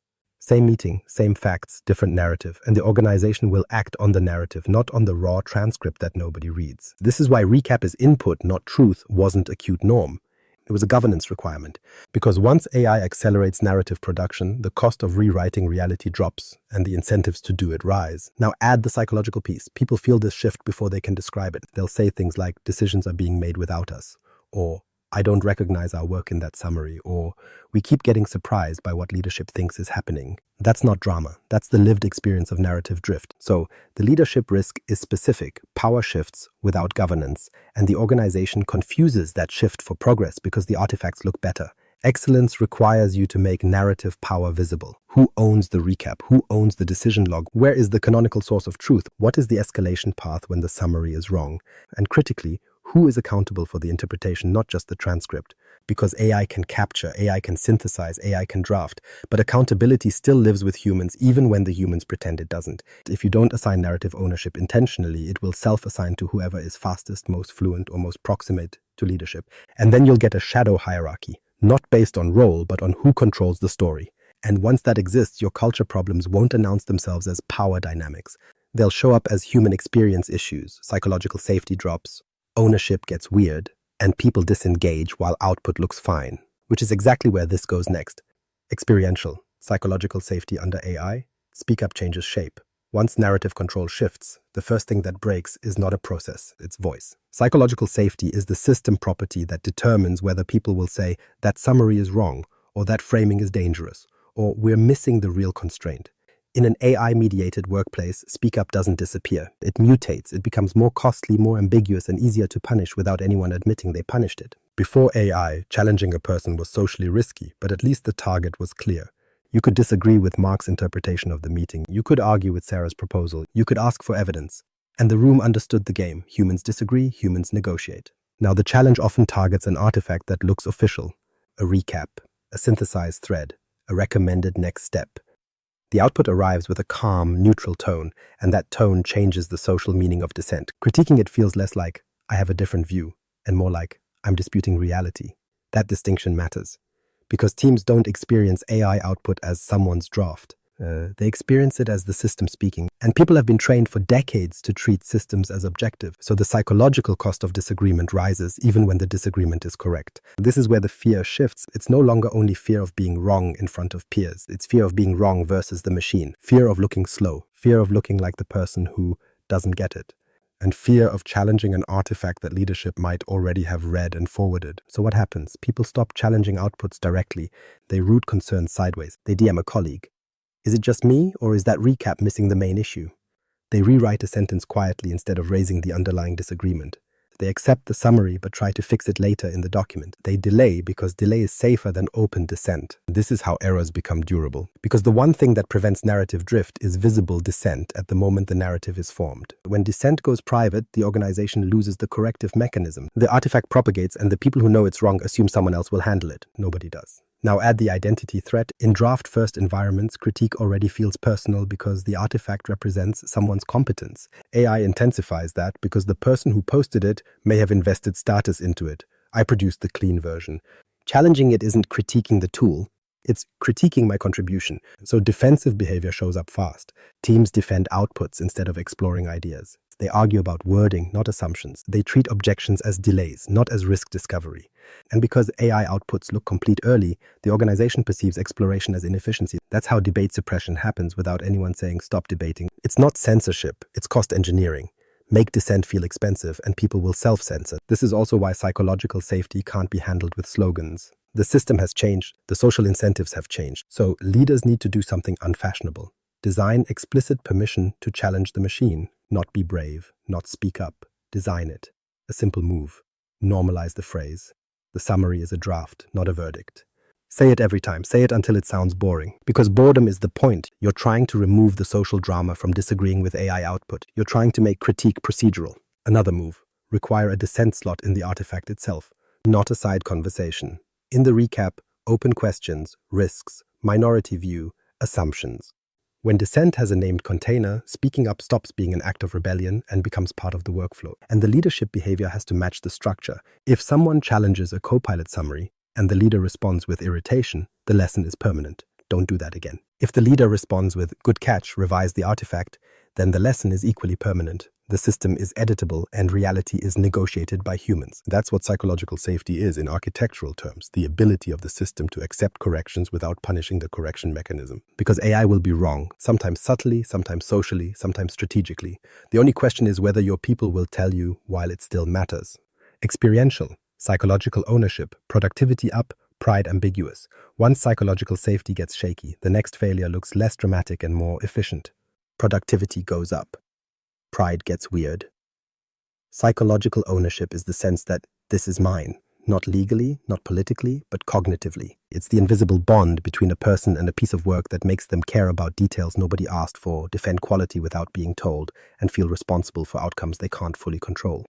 Same meeting, same facts, different narrative, and the organization will act on the narrative, not on the raw transcript that nobody reads. This is why recap is input, not truth, wasn't a cute norm. It was a governance requirement. Because once AI accelerates narrative production, the cost of rewriting reality drops and the incentives to do it rise. Now add the psychological piece. People feel this shift before they can describe it. They'll say things like, decisions are being made without us, or I don't recognize our work in that summary, or we keep getting surprised by what leadership thinks is happening. That's not drama. That's the lived experience of narrative drift. So the leadership risk is specific. Power shifts without governance, and the organization confuses that shift for progress because the artifacts look better. Excellence requires you to make narrative power visible. Who owns the recap? Who owns the decision log? Where is the canonical source of truth? What is the escalation path when the summary is wrong? And critically, who is accountable for the interpretation, not just the transcript? Because AI can capture, AI can synthesize, AI can draft, but accountability still lives with humans even when the humans pretend it doesn't. If you don't assign narrative ownership intentionally, it will self-assign to whoever is fastest, most fluent, or most proximate to leadership. And then you'll get a shadow hierarchy, not based on role, but on who controls the story. And once that exists, your culture problems won't announce themselves as power dynamics. They'll show up as human experience issues, psychological safety drops, ownership gets weird, and people disengage while output looks fine, which is exactly where this goes next. Experiential, psychological safety under AI, speak up changes shape. Once narrative control shifts, the first thing that breaks is not a process, it's voice. Psychological safety is the system property that determines whether people will say that summary is wrong, or that framing is dangerous, or we're missing the real constraint. In an AI-mediated workplace, speak up doesn't disappear. It mutates. It becomes more costly, more ambiguous, and easier to punish without anyone admitting they punished it. Before AI, challenging a person was socially risky, but at least the target was clear. You could disagree with Mark's interpretation of the meeting. You could argue with Sarah's proposal. You could ask for evidence. And the room understood the game. Humans disagree, humans negotiate. Now, the challenge often targets an artifact that looks official. A recap, a synthesized thread, a recommended next step. The output arrives with a calm, neutral tone, and that tone changes the social meaning of dissent. Critiquing it feels less like, I have a different view, and more like, I'm disputing reality. That distinction matters, because teams don't experience AI output as someone's draft. They experience it as the system speaking, and people have been trained for decades to treat systems as objective, so the psychological cost of disagreement rises even when the disagreement is correct. This is where the fear shifts. It's no longer only fear of being wrong in front of peers. It's fear of being wrong versus the machine, fear of looking slow, fear of looking like the person who doesn't get it, and fear of challenging an artifact that leadership might already have read and forwarded. So what happens? People stop challenging outputs directly. They route concerns sideways. They DM a colleague. Is it just me, or is that recap missing the main issue? They rewrite a sentence quietly instead of raising the underlying disagreement. They accept the summary but try to fix it later in the document. They delay because delay is safer than open dissent. This is how errors become durable. Because the one thing that prevents narrative drift is visible dissent at the moment the narrative is formed. When dissent goes private, the organization loses the corrective mechanism. The artifact propagates, and the people who know it's wrong assume someone else will handle it. Nobody does. Now add the identity threat. In draft-first environments, critique already feels personal because the artifact represents someone's competence. AI intensifies that because the person who posted it may have invested status into it. I produced the clean version. Challenging it isn't critiquing the tool. It's critiquing my contribution. So defensive behavior shows up fast. Teams defend outputs instead of exploring ideas. They argue about wording, not assumptions. They treat objections as delays, not as risk discovery. And because AI outputs look complete early, the organization perceives exploration as inefficiency. That's how debate suppression happens without anyone saying stop debating. It's not censorship, it's cost engineering. Make dissent feel expensive and people will self-censor. This is also why psychological safety can't be handled with slogans. The system has changed, the social incentives have changed. So leaders need to do something unfashionable. Design explicit permission to challenge the machine. Not be brave, not speak up. Design it. A simple move. Normalize the phrase. The summary is a draft, not a verdict. Say it every time. Say it until it sounds boring. Because boredom is the point. You're trying to remove the social drama from disagreeing with AI output. You're trying to make critique procedural. Another move. Require a dissent slot in the artifact itself, not a side conversation. In the recap, open questions, risks, minority view, assumptions. When dissent has a named container, speaking up stops being an act of rebellion and becomes part of the workflow. And the leadership behavior has to match the structure. If someone challenges a Copilot summary and the leader responds with irritation, the lesson is permanent. don't do that again. If the leader responds with good catch, revise the artifact, then the lesson is equally permanent. The system is editable and reality is negotiated by humans. That's what psychological safety is in architectural terms, the ability of the system to accept corrections without punishing the correction mechanism. Because AI will be wrong, sometimes subtly, sometimes socially, sometimes strategically. The only question is whether your people will tell you while it still matters. Experiential, psychological ownership, productivity up, pride ambiguous. Once psychological safety gets shaky, the next failure looks less dramatic and more efficient. Productivity goes up. Pride gets weird. Psychological ownership is the sense that this is mine, not legally, not politically, but cognitively. It's the invisible bond between a person and a piece of work that makes them care about details nobody asked for, defend quality without being told, and feel responsible for outcomes they can't fully control.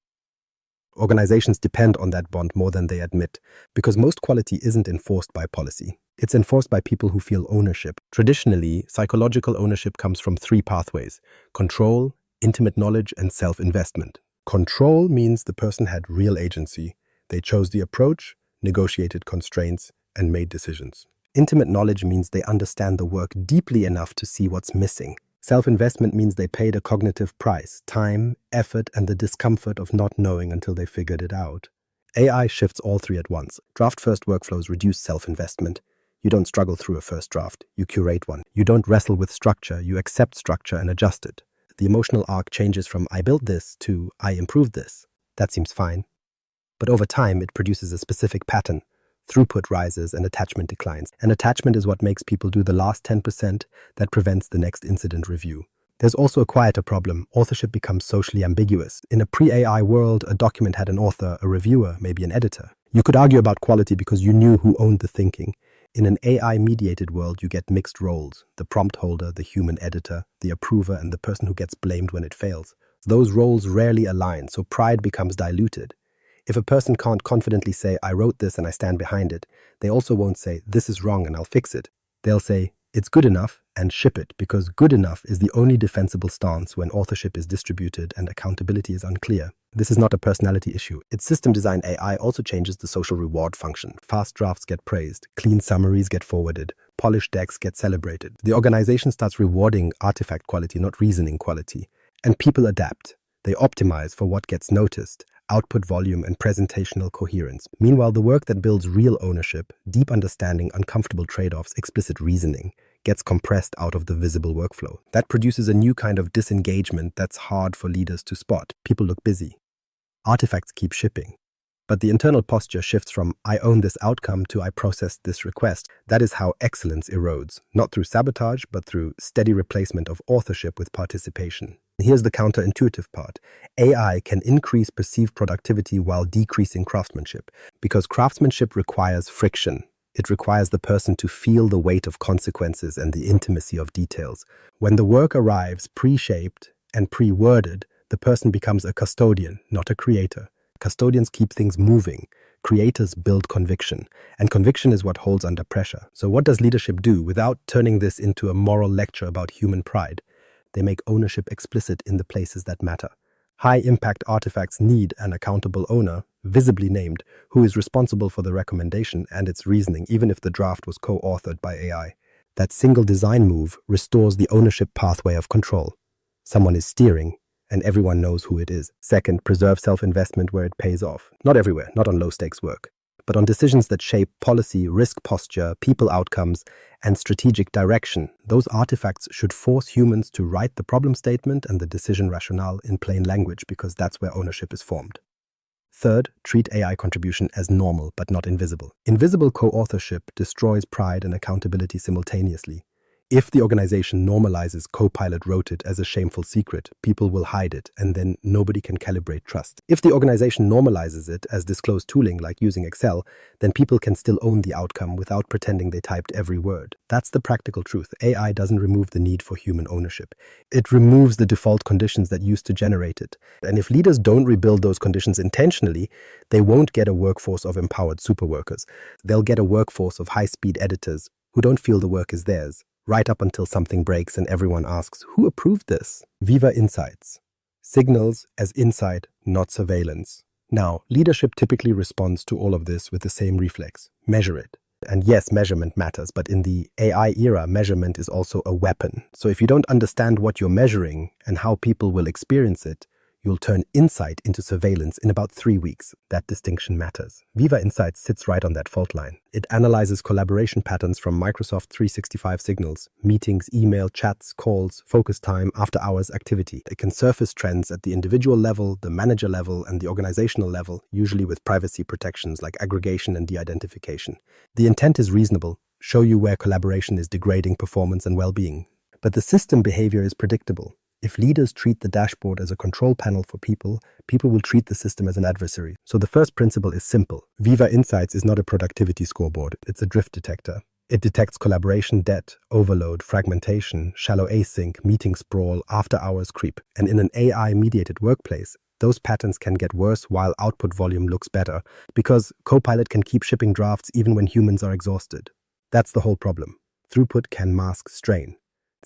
Organizations depend on that bond more than they admit, because most quality isn't enforced by policy. It's enforced by people who feel ownership. Traditionally, psychological ownership comes from three pathways: control, intimate knowledge, and self-investment. Control means the person had real agency. They chose the approach, negotiated constraints, and made decisions. Intimate knowledge means they understand the work deeply enough to see what's missing. Self-investment means they paid a cognitive price, time, effort, and the discomfort of not knowing until they figured it out. AI shifts all three at once. Draft-first workflows reduce self-investment. You don't struggle through a first draft, you curate one. You don't wrestle with structure, you accept structure and adjust it. The emotional arc changes from "I built this" to "I improved this." That seems fine. But over time, it produces a specific pattern. Throughput rises and attachment declines. And attachment is what makes people do the last 10% that prevents the next incident review. There's also a quieter problem. Authorship becomes socially ambiguous. In a pre-AI world, a document had an author, a reviewer, maybe an editor. You could argue about quality because you knew who owned the thinking. In an AI-mediated world, you get mixed roles: the prompt holder, the human editor, the approver, and the person who gets blamed when it fails. Those roles rarely align, so pride becomes diluted. If a person can't confidently say, "I wrote this and I stand behind it," they also won't say, "This is wrong and I'll fix it." They'll say, "It's good enough," and ship it, because good enough is the only defensible stance when authorship is distributed and accountability is unclear. This is not a personality issue. Its system design AI also changes the social reward function. Fast drafts get praised, clean summaries get forwarded, polished decks get celebrated. The organization starts rewarding artifact quality, not reasoning quality. And people adapt. They optimize for what gets noticed: output volume and presentational coherence. Meanwhile, the work that builds real ownership, deep understanding, uncomfortable trade-offs, explicit reasoning, gets compressed out of the visible workflow. That produces a new kind of disengagement that's hard for leaders to spot. People look busy. Artifacts keep shipping. But the internal posture shifts from "I own this outcome" to "I processed this request." That is how excellence erodes, not through sabotage, but through steady replacement of authorship with participation. Here's the counterintuitive part. AI can increase perceived productivity while decreasing craftsmanship, because craftsmanship requires friction. It requires the person to feel the weight of consequences and the intimacy of details. When the work arrives pre-shaped and pre-worded, the person becomes a custodian, not a creator. Custodians keep things moving. Creators build conviction, and conviction is what holds under pressure. So what does leadership do without turning this into a moral lecture about human pride? They make ownership explicit in the places that matter. High-impact artifacts need an accountable owner, visibly named, who is responsible for the recommendation and its reasoning, even if the draft was co-authored by AI. That single design move restores the ownership pathway of control. Someone is steering, and everyone knows who it is. Second, preserve self-investment where it pays off. Not everywhere, not on low-stakes work, but on decisions that shape policy, risk posture, people outcomes, and strategic direction. Those artifacts should force humans to write the problem statement and the decision rationale in plain language, because that's where ownership is formed. Third, treat AI contribution as normal but not invisible. Invisible co-authorship destroys pride and accountability simultaneously. If the organization normalizes Copilot wrote it as a shameful secret, people will hide it, and then nobody can calibrate trust. If the organization normalizes it as disclosed tooling like using Excel, then people can still own the outcome without pretending they typed every word. That's the practical truth. AI doesn't remove the need for human ownership. It removes the default conditions that used to generate it. And if leaders don't rebuild those conditions intentionally, they won't get a workforce of empowered superworkers. They'll get a workforce of high-speed editors who don't feel the work is theirs, right up until something breaks and everyone asks, "Who approved this?" Viva Insights. Signals as insight, not surveillance. Now, leadership typically responds to all of this with the same reflex: measure it. And yes, measurement matters, but in the AI era, measurement is also a weapon. So if you don't understand what you're measuring and how people will experience it, you'll turn insight into surveillance in about 3 weeks. That distinction matters. Viva Insights sits right on that fault line. It analyzes collaboration patterns from Microsoft 365 signals, meetings, email, chats, calls, focus time, after-hours activity. It can surface trends at the individual level, the manager level, and the organizational level, usually with privacy protections like aggregation and de-identification. The intent is reasonable, show you where collaboration is degrading performance and well-being. But the system behavior is predictable. If leaders treat the dashboard as a control panel for people, people will treat the system as an adversary. So the first principle is simple. Viva Insights is not a productivity scoreboard. It's a drift detector. It detects collaboration debt, overload, fragmentation, shallow async, meeting sprawl, after-hours creep. And in an AI-mediated workplace, those patterns can get worse while output volume looks better, because Copilot can keep shipping drafts even when humans are exhausted. That's the whole problem. Throughput can mask strain.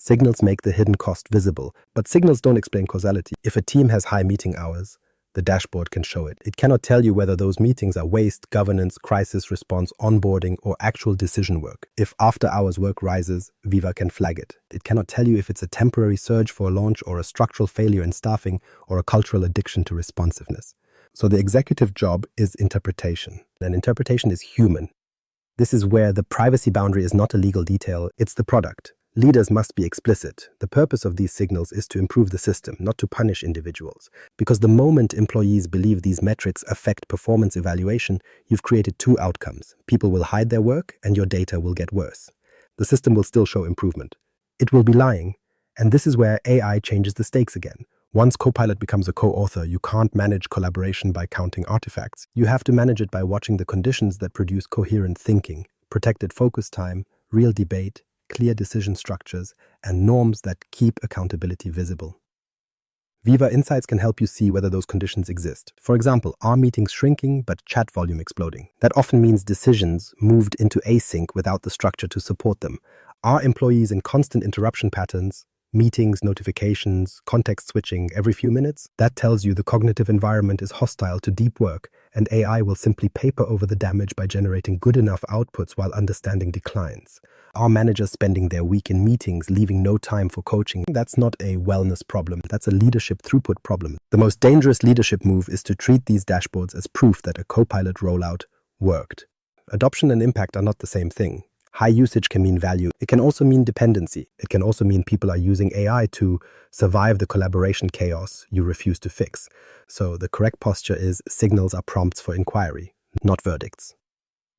Signals make the hidden cost visible, but signals don't explain causality. If a team has high meeting hours, the dashboard can show it. It cannot tell you whether those meetings are waste, governance, crisis response, onboarding, or actual decision work. If after-hours work rises, Viva can flag it. It cannot tell you if it's a temporary surge for a launch or a structural failure in staffing or a cultural addiction to responsiveness. So the executive job is interpretation, and interpretation is human. This is where the privacy boundary is not a legal detail, it's the product. Leaders must be explicit. The purpose of these signals is to improve the system, not to punish individuals. Because the moment employees believe these metrics affect performance evaluation, you've created two outcomes. People will hide their work, and your data will get worse. The system will still show improvement. It will be lying. And this is where AI changes the stakes again. Once Copilot becomes a co-author, you can't manage collaboration by counting artifacts. You have to manage it by watching the conditions that produce coherent thinking, protected focus time, real debate, clear decision structures, and norms that keep accountability visible. Viva Insights can help you see whether those conditions exist. For example, are meetings shrinking but chat volume exploding? That often means decisions moved into async without the structure to support them. Are employees in constant interruption patterns? Meetings, notifications, context switching every few minutes? That tells you the cognitive environment is hostile to deep work, and AI will simply paper over the damage by generating good enough outputs while understanding declines. Are managers spending their week in meetings, leaving no time for coaching? That's not a wellness problem. That's a leadership throughput problem. The most dangerous leadership move is to treat these dashboards as proof that a Copilot rollout worked. Adoption and impact are not the same thing. High usage can mean value. It can also mean dependency. It can also mean people are using AI to survive the collaboration chaos you refuse to fix. So the correct posture is signals are prompts for inquiry, not verdicts.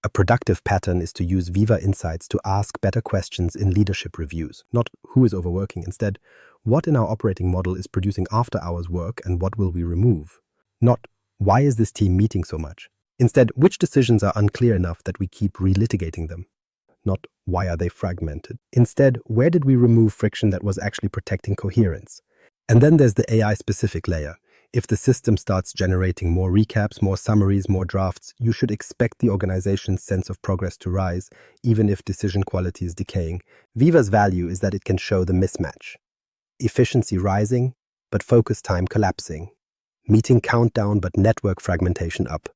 A productive pattern is to use Viva Insights to ask better questions in leadership reviews, not who is overworking. Instead, what in our operating model is producing after-hours work and what will we remove? Not why is this team meeting so much? Instead, which decisions are unclear enough that we keep relitigating them? Not why are they fragmented? Instead, where did we remove friction that was actually protecting coherence? And then there's the AI-specific layer. If the system starts generating more recaps, more summaries, more drafts, you should expect the organization's sense of progress to rise, even if decision quality is decaying. Viva's value is that it can show the mismatch. Efficiency rising, but focus time collapsing. Meeting countdown, but network fragmentation up.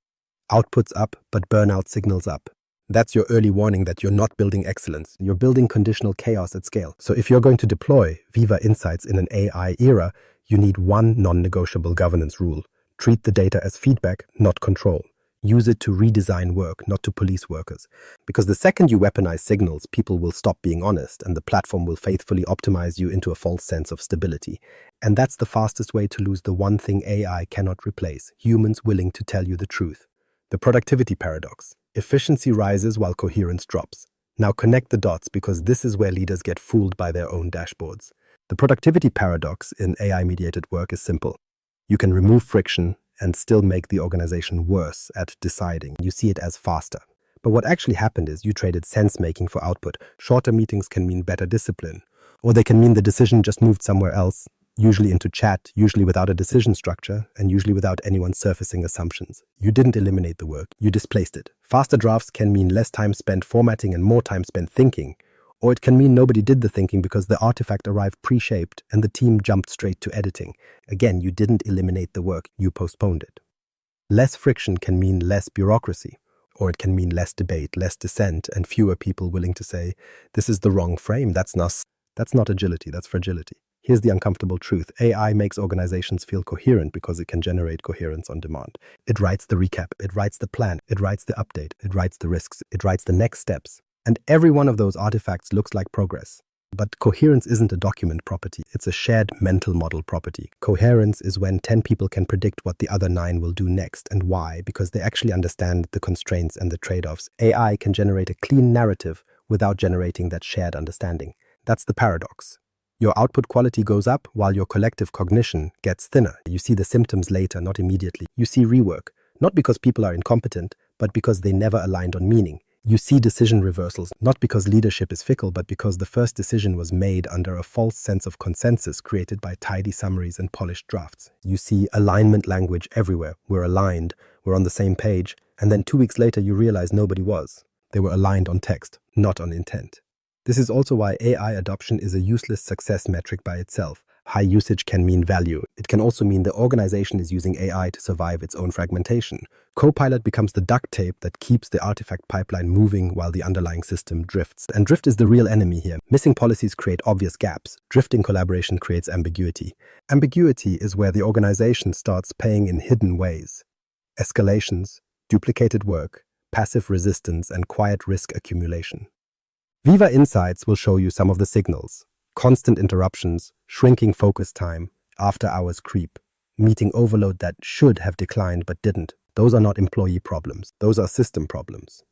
Outputs up, but burnout signals up. That's your early warning that you're not building excellence. You're building conditional chaos at scale. So if you're going to deploy Viva Insights in an AI era, you need one non-negotiable governance rule. Treat the data as feedback, not control. Use it to redesign work, not to police workers. Because the second you weaponize signals, people will stop being honest, and the platform will faithfully optimize you into a false sense of stability. And that's the fastest way to lose the one thing AI cannot replace: humans willing to tell you the truth. The productivity paradox. Efficiency rises while coherence drops. Now connect the dots, because this is where leaders get fooled by their own dashboards. The productivity paradox in AI-mediated work is simple. You can remove friction and still make the organization worse at deciding. You see it as faster. But what actually happened is you traded sense-making for output. Shorter meetings can mean better discipline, or they can mean the decision just moved somewhere else, usually into chat, usually without a decision structure, and usually without anyone surfacing assumptions. You didn't eliminate the work, you displaced it. Faster drafts can mean less time spent formatting and more time spent thinking, or it can mean nobody did the thinking because the artifact arrived pre-shaped and the team jumped straight to editing. Again, you didn't eliminate the work, you postponed it. Less friction can mean less bureaucracy, or it can mean less debate, less dissent, and fewer people willing to say, this is the wrong frame. That's not agility, that's fragility. Here's the uncomfortable truth. AI makes organizations feel coherent because it can generate coherence on demand. It writes the recap, it writes the plan, it writes the update, it writes the risks, it writes the next steps. And every one of those artifacts looks like progress. But coherence isn't a document property, it's a shared mental model property. Coherence is when 10 people can predict what the other 9 will do next and why, because they actually understand the constraints and the trade-offs. AI can generate a clean narrative without generating that shared understanding. That's the paradox. Your output quality goes up while your collective cognition gets thinner. You see the symptoms later, not immediately. You see rework, not because people are incompetent, but because they never aligned on meaning. You see decision reversals, not because leadership is fickle, but because the first decision was made under a false sense of consensus created by tidy summaries and polished drafts. You see alignment language everywhere. We're aligned, we're on the same page, and then 2 weeks later you realize nobody was. They were aligned on text, not on intent. This is also why AI adoption is a useless success metric by itself. High usage can mean value. It can also mean the organization is using AI to survive its own fragmentation. Copilot becomes the duct tape that keeps the artifact pipeline moving while the underlying system drifts. And drift is the real enemy here. Missing policies create obvious gaps. Drifting collaboration creates ambiguity. Ambiguity is where the organization starts paying in hidden ways. Escalations, duplicated work, passive resistance, and quiet risk accumulation. Viva Insights will show you some of the signals. Constant interruptions, shrinking focus time, after-hours creep, meeting overload that should have declined but didn't. Those are not employee problems. Those are system problems.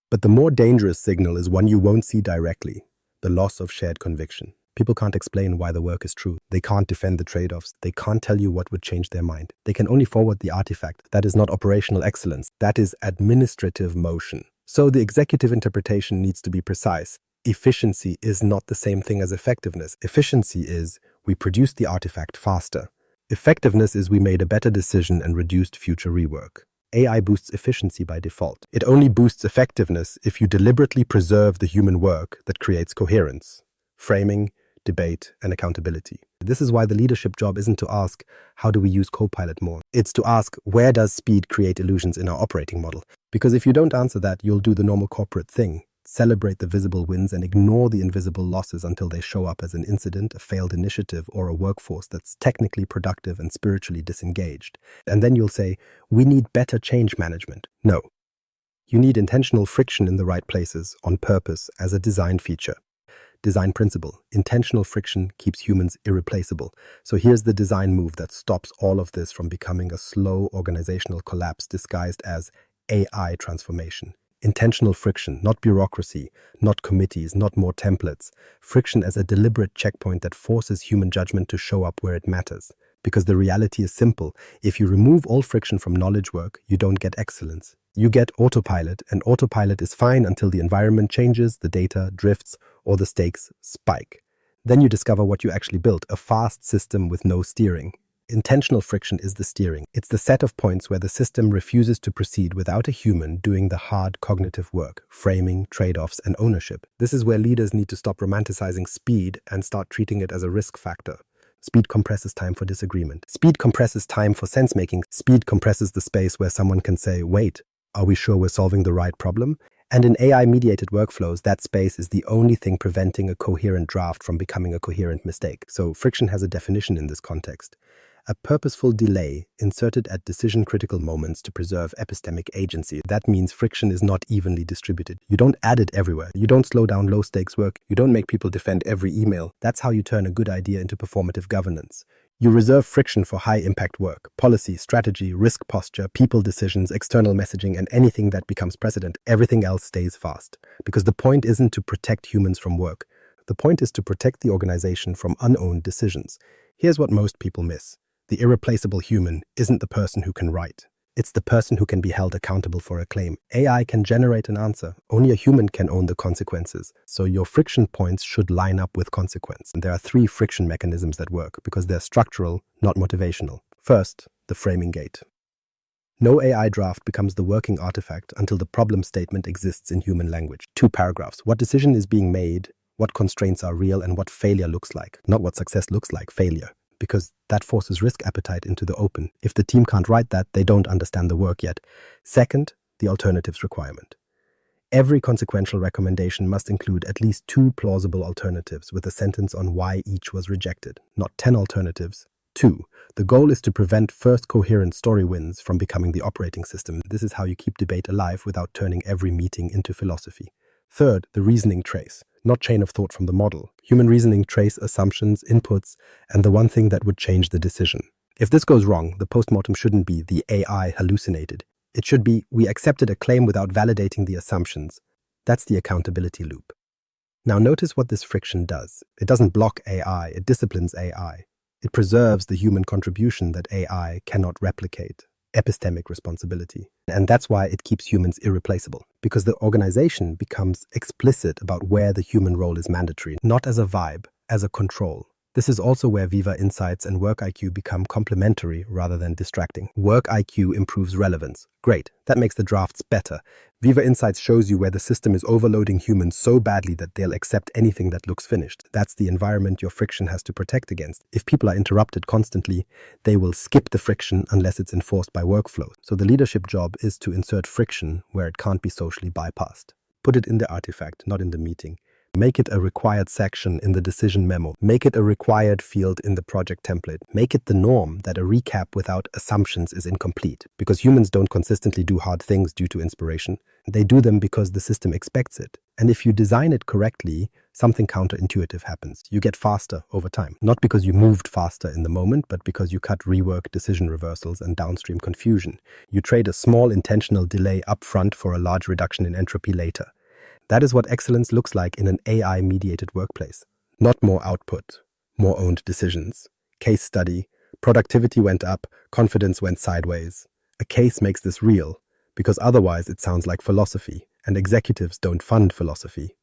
But the more dangerous signal is one you won't see directly, the loss of shared conviction. People can't explain why the work is true. They can't defend the trade-offs. They can't tell you what would change their mind. They can only forward the artifact. That is not operational excellence. That is administrative motion. So the executive interpretation needs to be precise. Efficiency is not the same thing as effectiveness. Efficiency is we produced the artifact faster. Effectiveness is we made a better decision and reduced future rework. AI boosts efficiency by default. It only boosts effectiveness if you deliberately preserve the human work that creates coherence, framing, debate, and accountability. This is why the leadership job isn't to ask, how do we use Copilot more? It's to ask, where does speed create illusions in our operating model? Because if you don't answer that, you'll do the normal corporate thing. Celebrate the visible wins and ignore the invisible losses until they show up as an incident, a failed initiative, or a workforce that's technically productive and spiritually disengaged. And then you'll say, we need better change management. No. You need intentional friction in the right places, on purpose, as a design feature. Design principle. Intentional friction keeps humans irreplaceable. So here's the design move that stops all of this from becoming a slow organizational collapse disguised as AI transformation. Intentional friction, not bureaucracy, not committees, not more templates. Friction as a deliberate checkpoint that forces human judgment to show up where it matters. Because the reality is simple. If you remove all friction from knowledge work, you don't get excellence. You get autopilot, and autopilot is fine until the environment changes, the data drifts, or the stakes spike. Then you discover what you actually built, a fast system with no steering. Intentional friction is the steering. It's the set of points where the system refuses to proceed without a human doing the hard cognitive work, framing, trade-offs, and ownership. This is where leaders need to stop romanticizing speed and start treating it as a risk factor. Speed compresses time for disagreement. Speed compresses time for sense-making. Speed compresses the space where someone can say, wait, are we sure we're solving the right problem? And in AI-mediated workflows, that space is the only thing preventing a coherent draft from becoming a coherent mistake. So friction has a definition in this context. A purposeful delay inserted at decision-critical moments to preserve epistemic agency. That means friction is not evenly distributed. You don't add it everywhere. You don't slow down low-stakes work. You don't make people defend every email. That's how you turn a good idea into performative governance. You reserve friction for high-impact work, policy, strategy, risk posture, people decisions, external messaging, and anything that becomes precedent. Everything else stays fast. Because the point isn't to protect humans from work. The point is to protect the organization from unowned decisions. Here's what most people miss. The irreplaceable human isn't the person who can write. It's the person who can be held accountable for a claim. AI can generate an answer. Only a human can own the consequences. So your friction points should line up with consequence. And there are 3 friction mechanisms that work because they're structural, not motivational. First, the framing gate. No AI draft becomes the working artifact until the problem statement exists in human language. 2 paragraphs. What decision is being made, what constraints are real, and what failure looks like. Not what success looks like, failure. Because that forces risk appetite into the open. If the team can't write that, they don't understand the work yet. Second, the alternatives requirement. Every consequential recommendation must include at least 2 plausible alternatives with a sentence on why each was rejected, not 10 alternatives. 2. The goal is to prevent first coherent story wins from becoming the operating system. This is how you keep debate alive without turning every meeting into philosophy. Third, the reasoning trace, not chain of thought from the model. Human reasoning trace assumptions, inputs, and the one thing that would change the decision. If this goes wrong, the postmortem shouldn't be the AI hallucinated. It should be, we accepted a claim without validating the assumptions. That's the accountability loop. Now notice what this friction does. It doesn't block AI, it disciplines AI. It preserves the human contribution that AI cannot replicate, epistemic responsibility. And that's why it keeps humans irreplaceable, because the organization becomes explicit about where the human role is mandatory, not as a vibe, as a control. This is also where Viva Insights and Work IQ become complementary rather than distracting. Work IQ improves relevance. Great, that makes the drafts better. Viva Insights shows you where the system is overloading humans so badly that they'll accept anything that looks finished. That's the environment your friction has to protect against. If people are interrupted constantly, they will skip the friction unless it's enforced by workflow. So the leadership job is to insert friction where it can't be socially bypassed. Put it in the artifact, not in the meeting. Make it a required section in the decision memo. Make it a required field in the project template. Make it the norm that a recap without assumptions is incomplete. Because humans don't consistently do hard things due to inspiration. They do them because the system expects it. And if you design it correctly, something counterintuitive happens. You get faster over time. Not because you moved faster in the moment, but because you cut rework, decision reversals, and downstream confusion. You trade a small intentional delay upfront for a large reduction in entropy later. That is what excellence looks like in an AI-mediated workplace. Not more output, more owned decisions. Case study, productivity went up, confidence went sideways. A case makes this real, because otherwise it sounds like philosophy, and executives don't fund philosophy.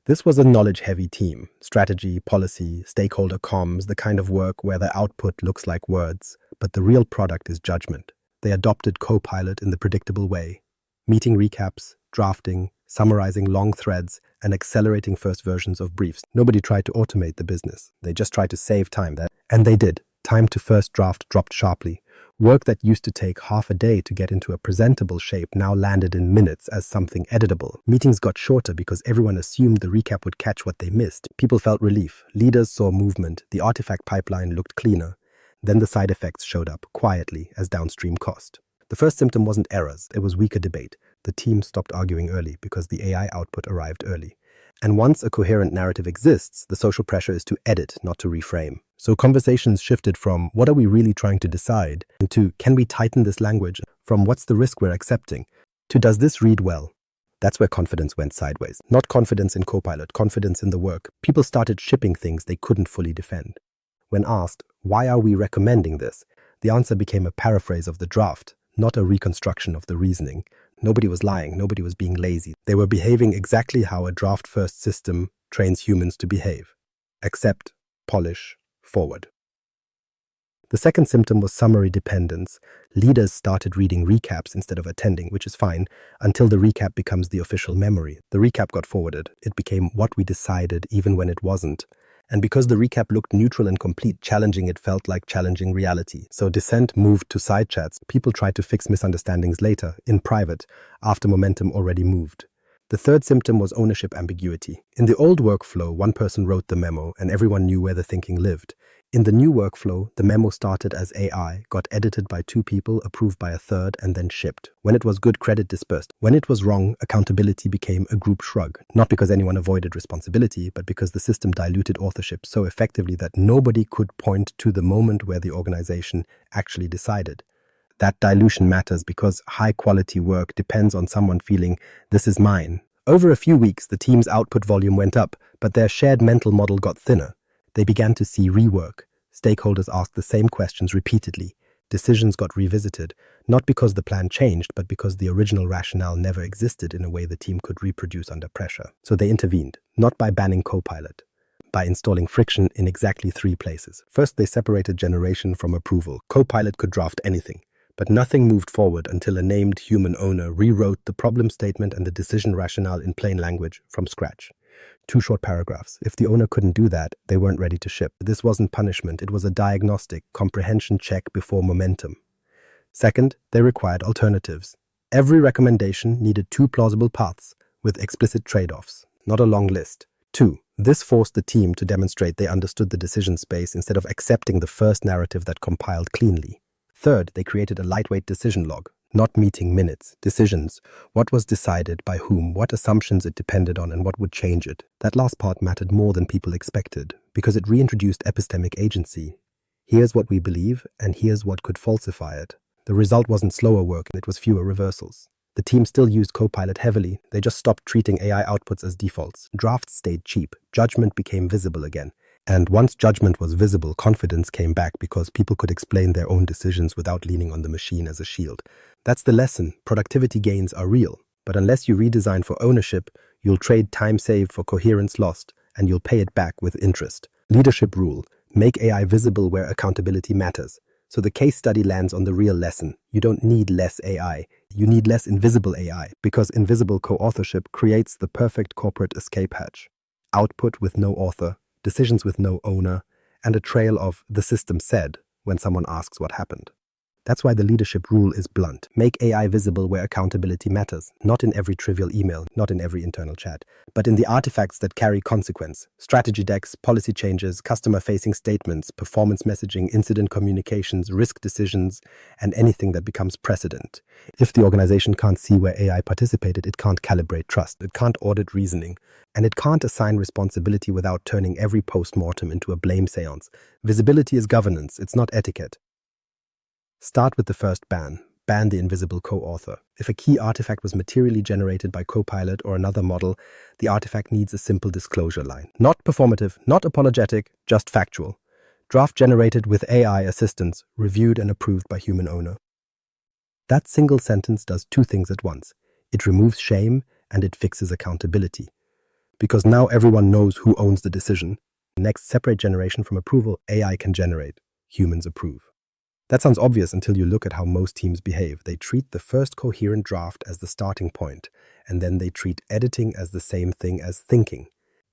This was a knowledge-heavy team. Strategy, policy, stakeholder comms, the kind of work where the output looks like words, but the real product is judgment. They adopted Copilot in the predictable way. Meeting recaps, drafting, summarizing long threads, and accelerating first versions of briefs. Nobody tried to automate the business. They just tried to save time. And they did. Time to first draft dropped sharply. Work that used to take half a day to get into a presentable shape now landed in minutes as something editable. Meetings got shorter because everyone assumed the recap would catch what they missed. People felt relief. Leaders saw movement. The artifact pipeline looked cleaner. Then the side effects showed up quietly as downstream cost. The first symptom wasn't errors. It was weaker debate. The team stopped arguing early because the AI output arrived early. And once a coherent narrative exists, the social pressure is to edit, not to reframe. So conversations shifted from what are we really trying to decide into can we tighten this language, from what's the risk we're accepting to does this read well? That's where confidence went sideways. Not confidence in Copilot, confidence in the work. People started shipping things they couldn't fully defend. When asked, why are we recommending this? The answer became a paraphrase of the draft, not a reconstruction of the reasoning. Nobody was lying, nobody was being lazy. They were behaving exactly how a draft-first system trains humans to behave. Accept, polish, forward. The second symptom was summary dependence. Leaders started reading recaps instead of attending, which is fine, until the recap becomes the official memory. The recap got forwarded. It became what we decided even when it wasn't. And because the recap looked neutral and complete, challenging it felt like challenging reality. So dissent moved to side chats. People tried to fix misunderstandings later, in private, after momentum already moved. The third symptom was ownership ambiguity. In the old workflow, one person wrote the memo and everyone knew where the thinking lived. In the new workflow, the memo started as AI, got edited by 2 people, approved by a third, and then shipped. When it was good, credit dispersed. When it was wrong, accountability became a group shrug. Not because anyone avoided responsibility, but because the system diluted authorship so effectively that nobody could point to the moment where the organization actually decided. That dilution matters because high-quality work depends on someone feeling, this is mine. Over a few weeks, the team's output volume went up, but their shared mental model got thinner. They began to see rework. Stakeholders asked the same questions repeatedly. Decisions got revisited, not because the plan changed, but because the original rationale never existed in a way the team could reproduce under pressure. So they intervened, not by banning Copilot, by installing friction in exactly 3 places. First, they separated generation from approval. Copilot could draft anything, but nothing moved forward until a named human owner rewrote the problem statement and the decision rationale in plain language from scratch. 2 short paragraphs. If the owner couldn't do that, they weren't ready to ship. This wasn't punishment, it was a diagnostic, comprehension check before momentum. Second, they required alternatives. Every recommendation needed two plausible paths with explicit trade-offs, not a long list. 2. This forced the team to demonstrate they understood the decision space instead of accepting the first narrative that compiled cleanly. Third, they created a lightweight decision log, not meeting minutes, decisions, what was decided by whom, what assumptions it depended on, and what would change it. That last part mattered more than people expected, because it reintroduced epistemic agency. Here's what we believe, and here's what could falsify it. The result wasn't slower work, it was fewer reversals. The team still used Copilot heavily, they just stopped treating AI outputs as defaults. Drafts stayed cheap, judgment became visible again. And once judgment was visible, confidence came back because people could explain their own decisions without leaning on the machine as a shield. That's the lesson. Productivity gains are real, but unless you redesign for ownership, you'll trade time saved for coherence lost, and you'll pay it back with interest. Leadership rule: make AI visible where accountability matters. So the case study lands on the real lesson. You don't need less AI. You need less invisible AI, because invisible co-authorship creates the perfect corporate escape hatch. Output with no author, decisions with no owner, and a trail of "the system said" when someone asks what happened. That's why the leadership rule is blunt. Make AI visible where accountability matters, not in every trivial email, not in every internal chat, but in the artifacts that carry consequence. Strategy decks, policy changes, customer-facing statements, performance messaging, incident communications, risk decisions, and anything that becomes precedent. If the organization can't see where AI participated, it can't calibrate trust, it can't audit reasoning, and it can't assign responsibility without turning every post-mortem into a blame seance. Visibility is governance, it's not etiquette. Start with the first ban. Ban the invisible co-author. If a key artifact was materially generated by Copilot or another model, the artifact needs a simple disclosure line. Not performative, not apologetic, just factual. Draft generated with AI assistance, reviewed and approved by human owner. That single sentence does two things at once. It removes shame and it fixes accountability. Because now everyone knows who owns the decision. Next, separate generation from approval. AI can generate. Humans approve. That sounds obvious until you look at how most teams behave. They treat the first coherent draft as the starting point, and then they treat editing as the same thing as thinking.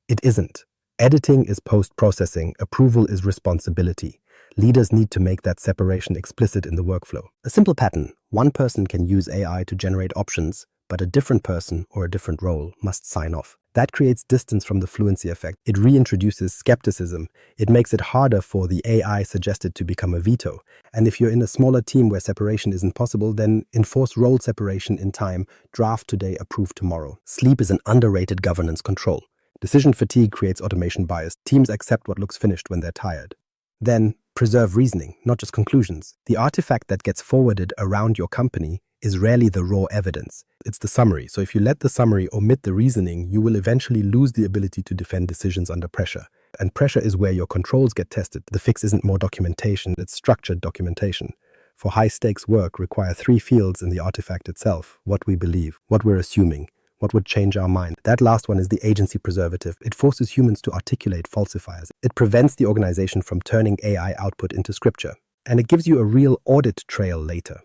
It isn't. Editing is post-processing, approval is responsibility. Leaders need to make that separation explicit in the workflow. A simple pattern: one person can use AI to generate options, but a different person or a different role must sign off. That creates distance from the fluency effect. It reintroduces skepticism. It makes it harder for the AI suggested to become a veto. And if you're in a smaller team where separation isn't possible, then enforce role separation in time. Draft today, approve tomorrow. Sleep is an underrated governance control. Decision fatigue creates automation bias. Teams accept what looks finished when they're tired. Then, preserve reasoning, not just conclusions. The artifact that gets forwarded around your company is rarely the raw evidence. It's the summary. So if you let the summary omit the reasoning, you will eventually lose the ability to defend decisions under pressure. And pressure is where your controls get tested. The fix isn't more documentation, it's structured documentation. For high-stakes work, require 3 fields in the artifact itself: what we believe, what we're assuming, what would change our mind. That last one is the agency preservative. It forces humans to articulate falsifiers. It prevents the organization from turning AI output into scripture. And it gives you a real audit trail later.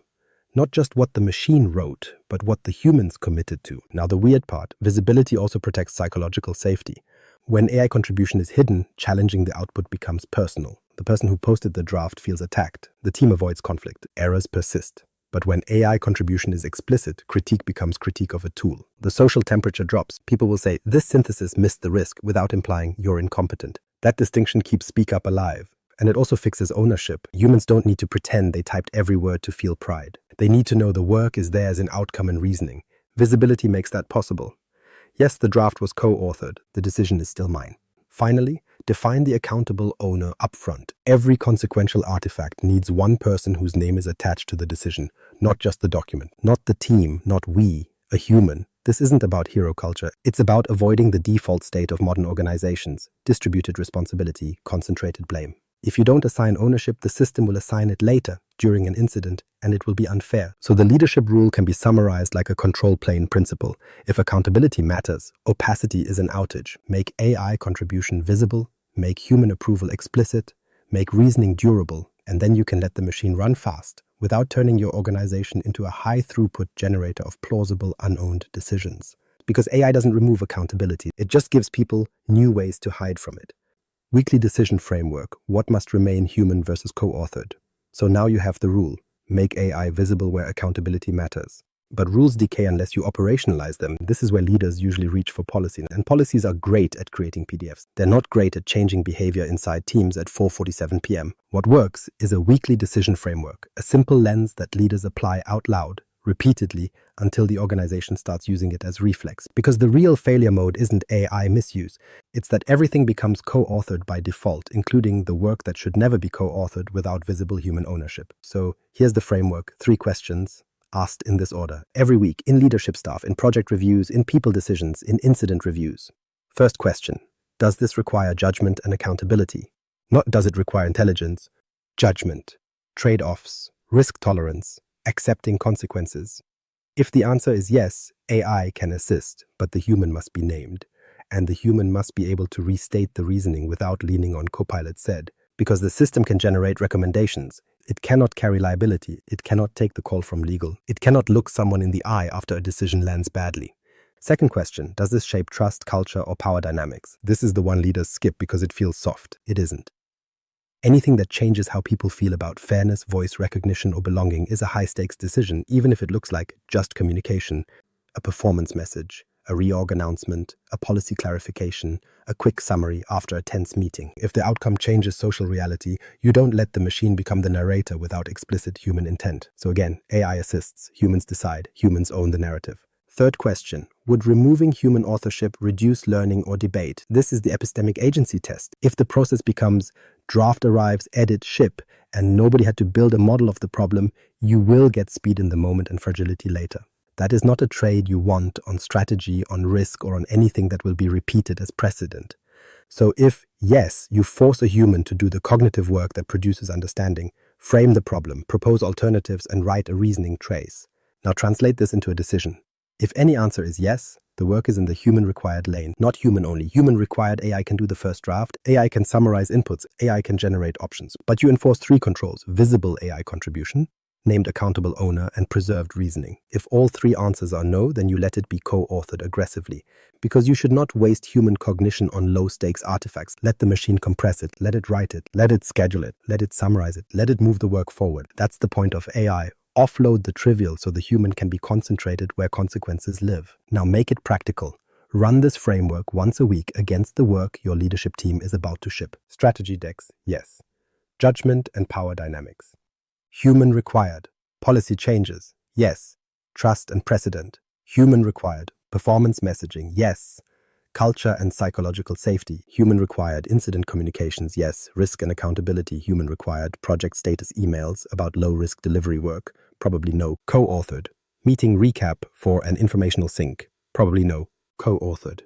Not just what the machine wrote, but what the humans committed to. Now the weird part: visibility also protects psychological safety. When AI contribution is hidden, challenging the output becomes personal. The person who posted the draft feels attacked. The team avoids conflict. Errors persist. But when AI contribution is explicit, critique becomes critique of a tool. The social temperature drops. People will say, "This synthesis missed the risk," without implying you're incompetent. That distinction keeps Speak Up alive. And it also fixes ownership. Humans don't need to pretend they typed every word to feel pride. They need to know the work is theirs in outcome and reasoning. Visibility makes that possible. Yes, the draft was co-authored. The decision is still mine. Finally, define the accountable owner upfront. Every consequential artifact needs one person whose name is attached to the decision, not just the document, not the team, not we, a human. This isn't about hero culture. It's about avoiding the default state of modern organizations: distributed responsibility, concentrated blame. If you don't assign ownership, the system will assign it later, during an incident, and it will be unfair. So the leadership rule can be summarized like a control plane principle. If accountability matters, opacity is an outage. Make AI contribution visible, make human approval explicit, make reasoning durable, and then you can let the machine run fast without turning your organization into a high-throughput generator of plausible, unowned decisions. Because AI doesn't remove accountability, it just gives people new ways to hide from it. Weekly decision framework: what must remain human versus co-authored. So now you have the rule: make AI visible where accountability matters. But rules decay unless you operationalize them. This is where leaders usually reach for policy. And policies are great at creating PDFs. They're not great at changing behavior inside teams at 4:47 p.m. What works is a weekly decision framework, a simple lens that leaders apply out loud, repeatedly, until the organization starts using it as reflex. Because the real failure mode isn't AI misuse. It's that everything becomes co-authored by default, including the work that should never be co-authored without visible human ownership. So here's the framework, 3 questions, asked in this order, every week, in leadership staff, in project reviews, in people decisions, in incident reviews. First question, does this require judgment and accountability? Not does it require intelligence, judgment, trade-offs, risk tolerance, accepting consequences. If the answer is yes, AI can assist, but the human must be named, and the human must be able to restate the reasoning without leaning on Copilot said, because the system can generate recommendations. It cannot carry liability. It cannot take the call from legal. It cannot look someone in the eye after a decision lands badly. Second question, does this shape trust, culture, or power dynamics? This is the one leaders skip because it feels soft. It isn't. Anything that changes how people feel about fairness, voice recognition, or belonging is a high-stakes decision, even if it looks like just communication, a performance message, a reorg announcement, a policy clarification, a quick summary after a tense meeting. If the outcome changes social reality, you don't let the machine become the narrator without explicit human intent. So again, AI assists, humans decide, humans own the narrative. Third question, would removing human authorship reduce learning or debate? This is the epistemic agency test. If the process becomes draft arrives, edit, ship, and nobody had to build a model of the problem, you will get speed in the moment and fragility later. That is not a trade you want on strategy, on risk, or on anything that will be repeated as precedent. So if, yes, you force a human to do the cognitive work that produces understanding, frame the problem, propose alternatives, and write a reasoning trace. Now translate this into a decision. If any answer is yes, the work is in the human-required lane, not human only. Human-required AI can do the first draft, AI can summarize inputs, AI can generate options. But you enforce 3 controls: visible AI contribution, named accountable owner, and preserved reasoning. If all 3 answers are no, then you let it be co-authored aggressively. Because you should not waste human cognition on low-stakes artifacts. Let the machine compress it, let it write it, let it schedule it, let it summarize it, let it move the work forward. That's the point of AI. Offload the trivial so the human can be concentrated where consequences live. Now make it practical. Run this framework once a week against the work your leadership team is about to ship. Strategy decks, yes. Judgment and power dynamics. Human required. Policy changes, yes. Trust and precedent. Human required. Performance messaging, yes. Culture and psychological safety, human required. Incident communications, yes. Risk and accountability, human required. Project status emails about low-risk delivery work, probably no. Co-authored. Meeting recap for an informational sync, probably no. Co-authored.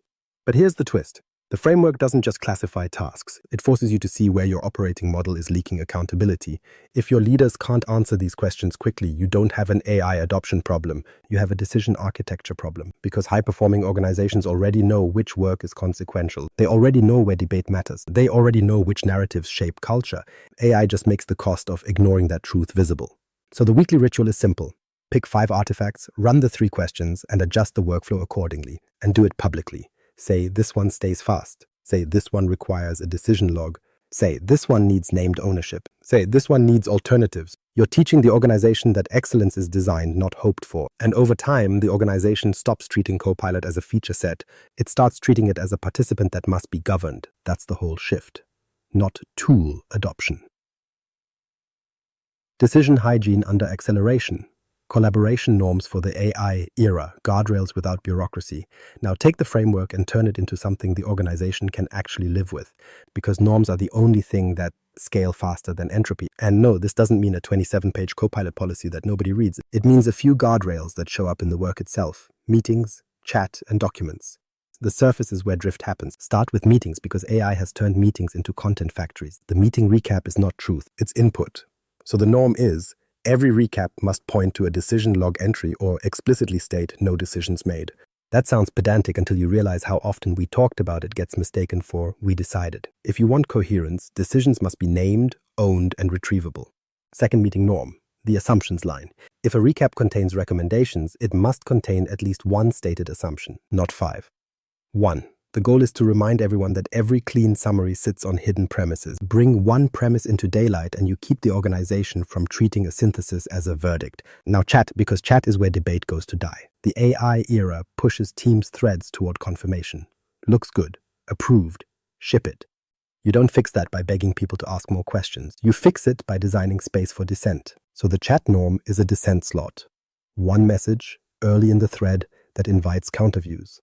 But here's the twist. The framework doesn't just classify tasks. It forces you to see where your operating model is leaking accountability. If your leaders can't answer these questions quickly, you don't have an AI adoption problem. You have a decision architecture problem. Because high-performing organizations already know which work is consequential. They already know where debate matters. They already know which narratives shape culture. AI just makes the cost of ignoring that truth visible. So the weekly ritual is simple. Pick 5 artifacts, run the 3 questions, and adjust the workflow accordingly. And do it publicly. Say, this one stays fast. Say, this one requires a decision log. Say, this one needs named ownership. Say, this one needs alternatives. You're teaching the organization that excellence is designed, not hoped for. And over time, the organization stops treating Copilot as a feature set. It starts treating it as a participant that must be governed. That's the whole shift. Not tool adoption. Decision hygiene under acceleration. Collaboration norms for the AI era, guardrails without bureaucracy. Now take the framework and turn it into something the organization can actually live with, because norms are the only thing that scale faster than entropy. And no, this doesn't mean a 27-page Copilot policy that nobody reads. It means a few guardrails that show up in the work itself: meetings, chat, and documents. The surface is where drift happens. Start with meetings because AI has turned meetings into content factories. The meeting recap is not truth, it's input. So the norm is, every recap must point to a decision log entry or explicitly state no decisions made. That sounds pedantic until you realize how often we talked about it gets mistaken for we decided. If you want coherence, decisions must be named, owned, and retrievable. Second meeting norm, the assumptions line. If a recap contains recommendations, it must contain at least one stated assumption, not 5. 1. The goal is to remind everyone that every clean summary sits on hidden premises. Bring one premise into daylight and you keep the organization from treating a synthesis as a verdict. Now chat, because chat is where debate goes to die. The AI era pushes teams' threads toward confirmation. Looks good. Approved. Ship it. You don't fix that by begging people to ask more questions. You fix it by designing space for dissent. So the chat norm is a dissent slot. One message, early in the thread, that invites counterviews.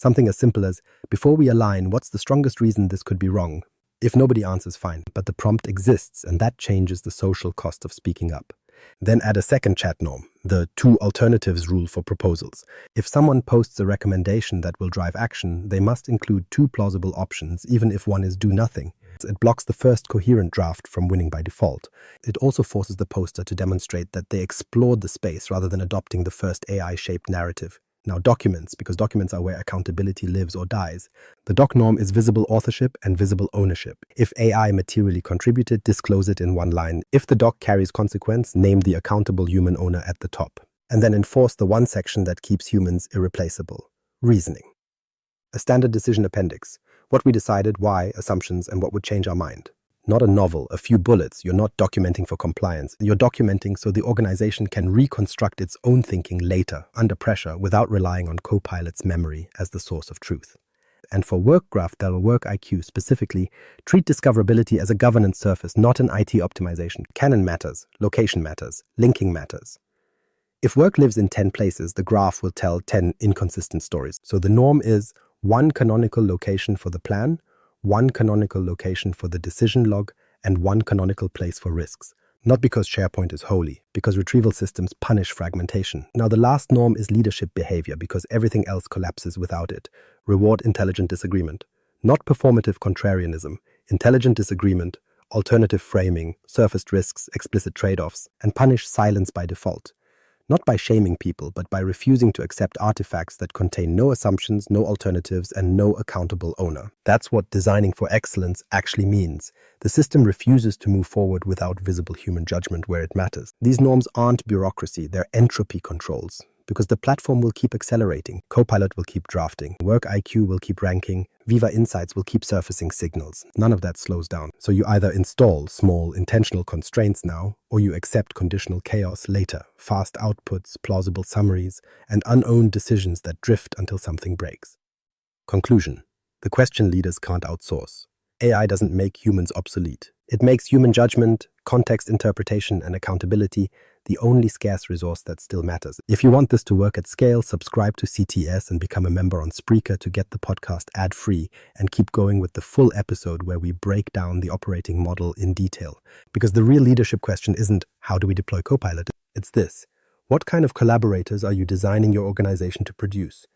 Something as simple as, before we align, what's the strongest reason this could be wrong? If nobody answers, fine, but the prompt exists, and that changes the social cost of speaking up. Then add a second chat norm, the two alternatives rule for proposals. If someone posts a recommendation that will drive action, they must include two plausible options, even if one is do nothing. It blocks the first coherent draft from winning by default. It also forces the poster to demonstrate that they explored the space rather than adopting the first AI-shaped narrative. Now documents, because documents are where accountability lives or dies. The doc norm is visible authorship and visible ownership. If AI materially contributed, disclose it in one line. If the doc carries consequence, name the accountable human owner at the top. And then enforce the one section that keeps humans irreplaceable. Reasoning. A standard decision appendix. What we decided, why, assumptions, and what would change our mind. Not a novel, a few bullets. You're not documenting for compliance. You're documenting so the organization can reconstruct its own thinking later, under pressure, without relying on Copilot's memory as the source of truth. And for work graph, work IQ specifically, treat discoverability as a governance surface, not an IT optimization. Canon matters, location matters, linking matters. If work lives in 10 places, the graph will tell 10 inconsistent stories. So the norm is one canonical location for the plan, one canonical location for the decision log, and one canonical place for risks. Not because SharePoint is holy, because retrieval systems punish fragmentation. Now the last norm is leadership behavior, because everything else collapses without it. Reward intelligent disagreement. Not performative contrarianism, intelligent disagreement, alternative framing, surfaced risks, explicit trade-offs, and punish silence by default. Not by shaming people, but by refusing to accept artifacts that contain no assumptions, no alternatives, and no accountable owner. That's what designing for excellence actually means. The system refuses to move forward without visible human judgment where it matters. These norms aren't bureaucracy, they're entropy controls. Because the platform will keep accelerating, Copilot will keep drafting, Work IQ will keep ranking, Viva Insights will keep surfacing signals. None of that slows down. So you either install small, intentional constraints now, or you accept conditional chaos later, fast outputs, plausible summaries, and unowned decisions that drift until something breaks. Conclusion. The question leaders can't outsource. AI doesn't make humans obsolete. It makes human judgment, context interpretation, and accountability the only scarce resource that still matters. If you want this to work at scale, subscribe to CTS and become a member on Spreaker to get the podcast ad-free and keep going with the full episode where we break down the operating model in detail. Because the real leadership question isn't how do we deploy Copilot? It's this. What kind of collaborators are you designing your organization to produce?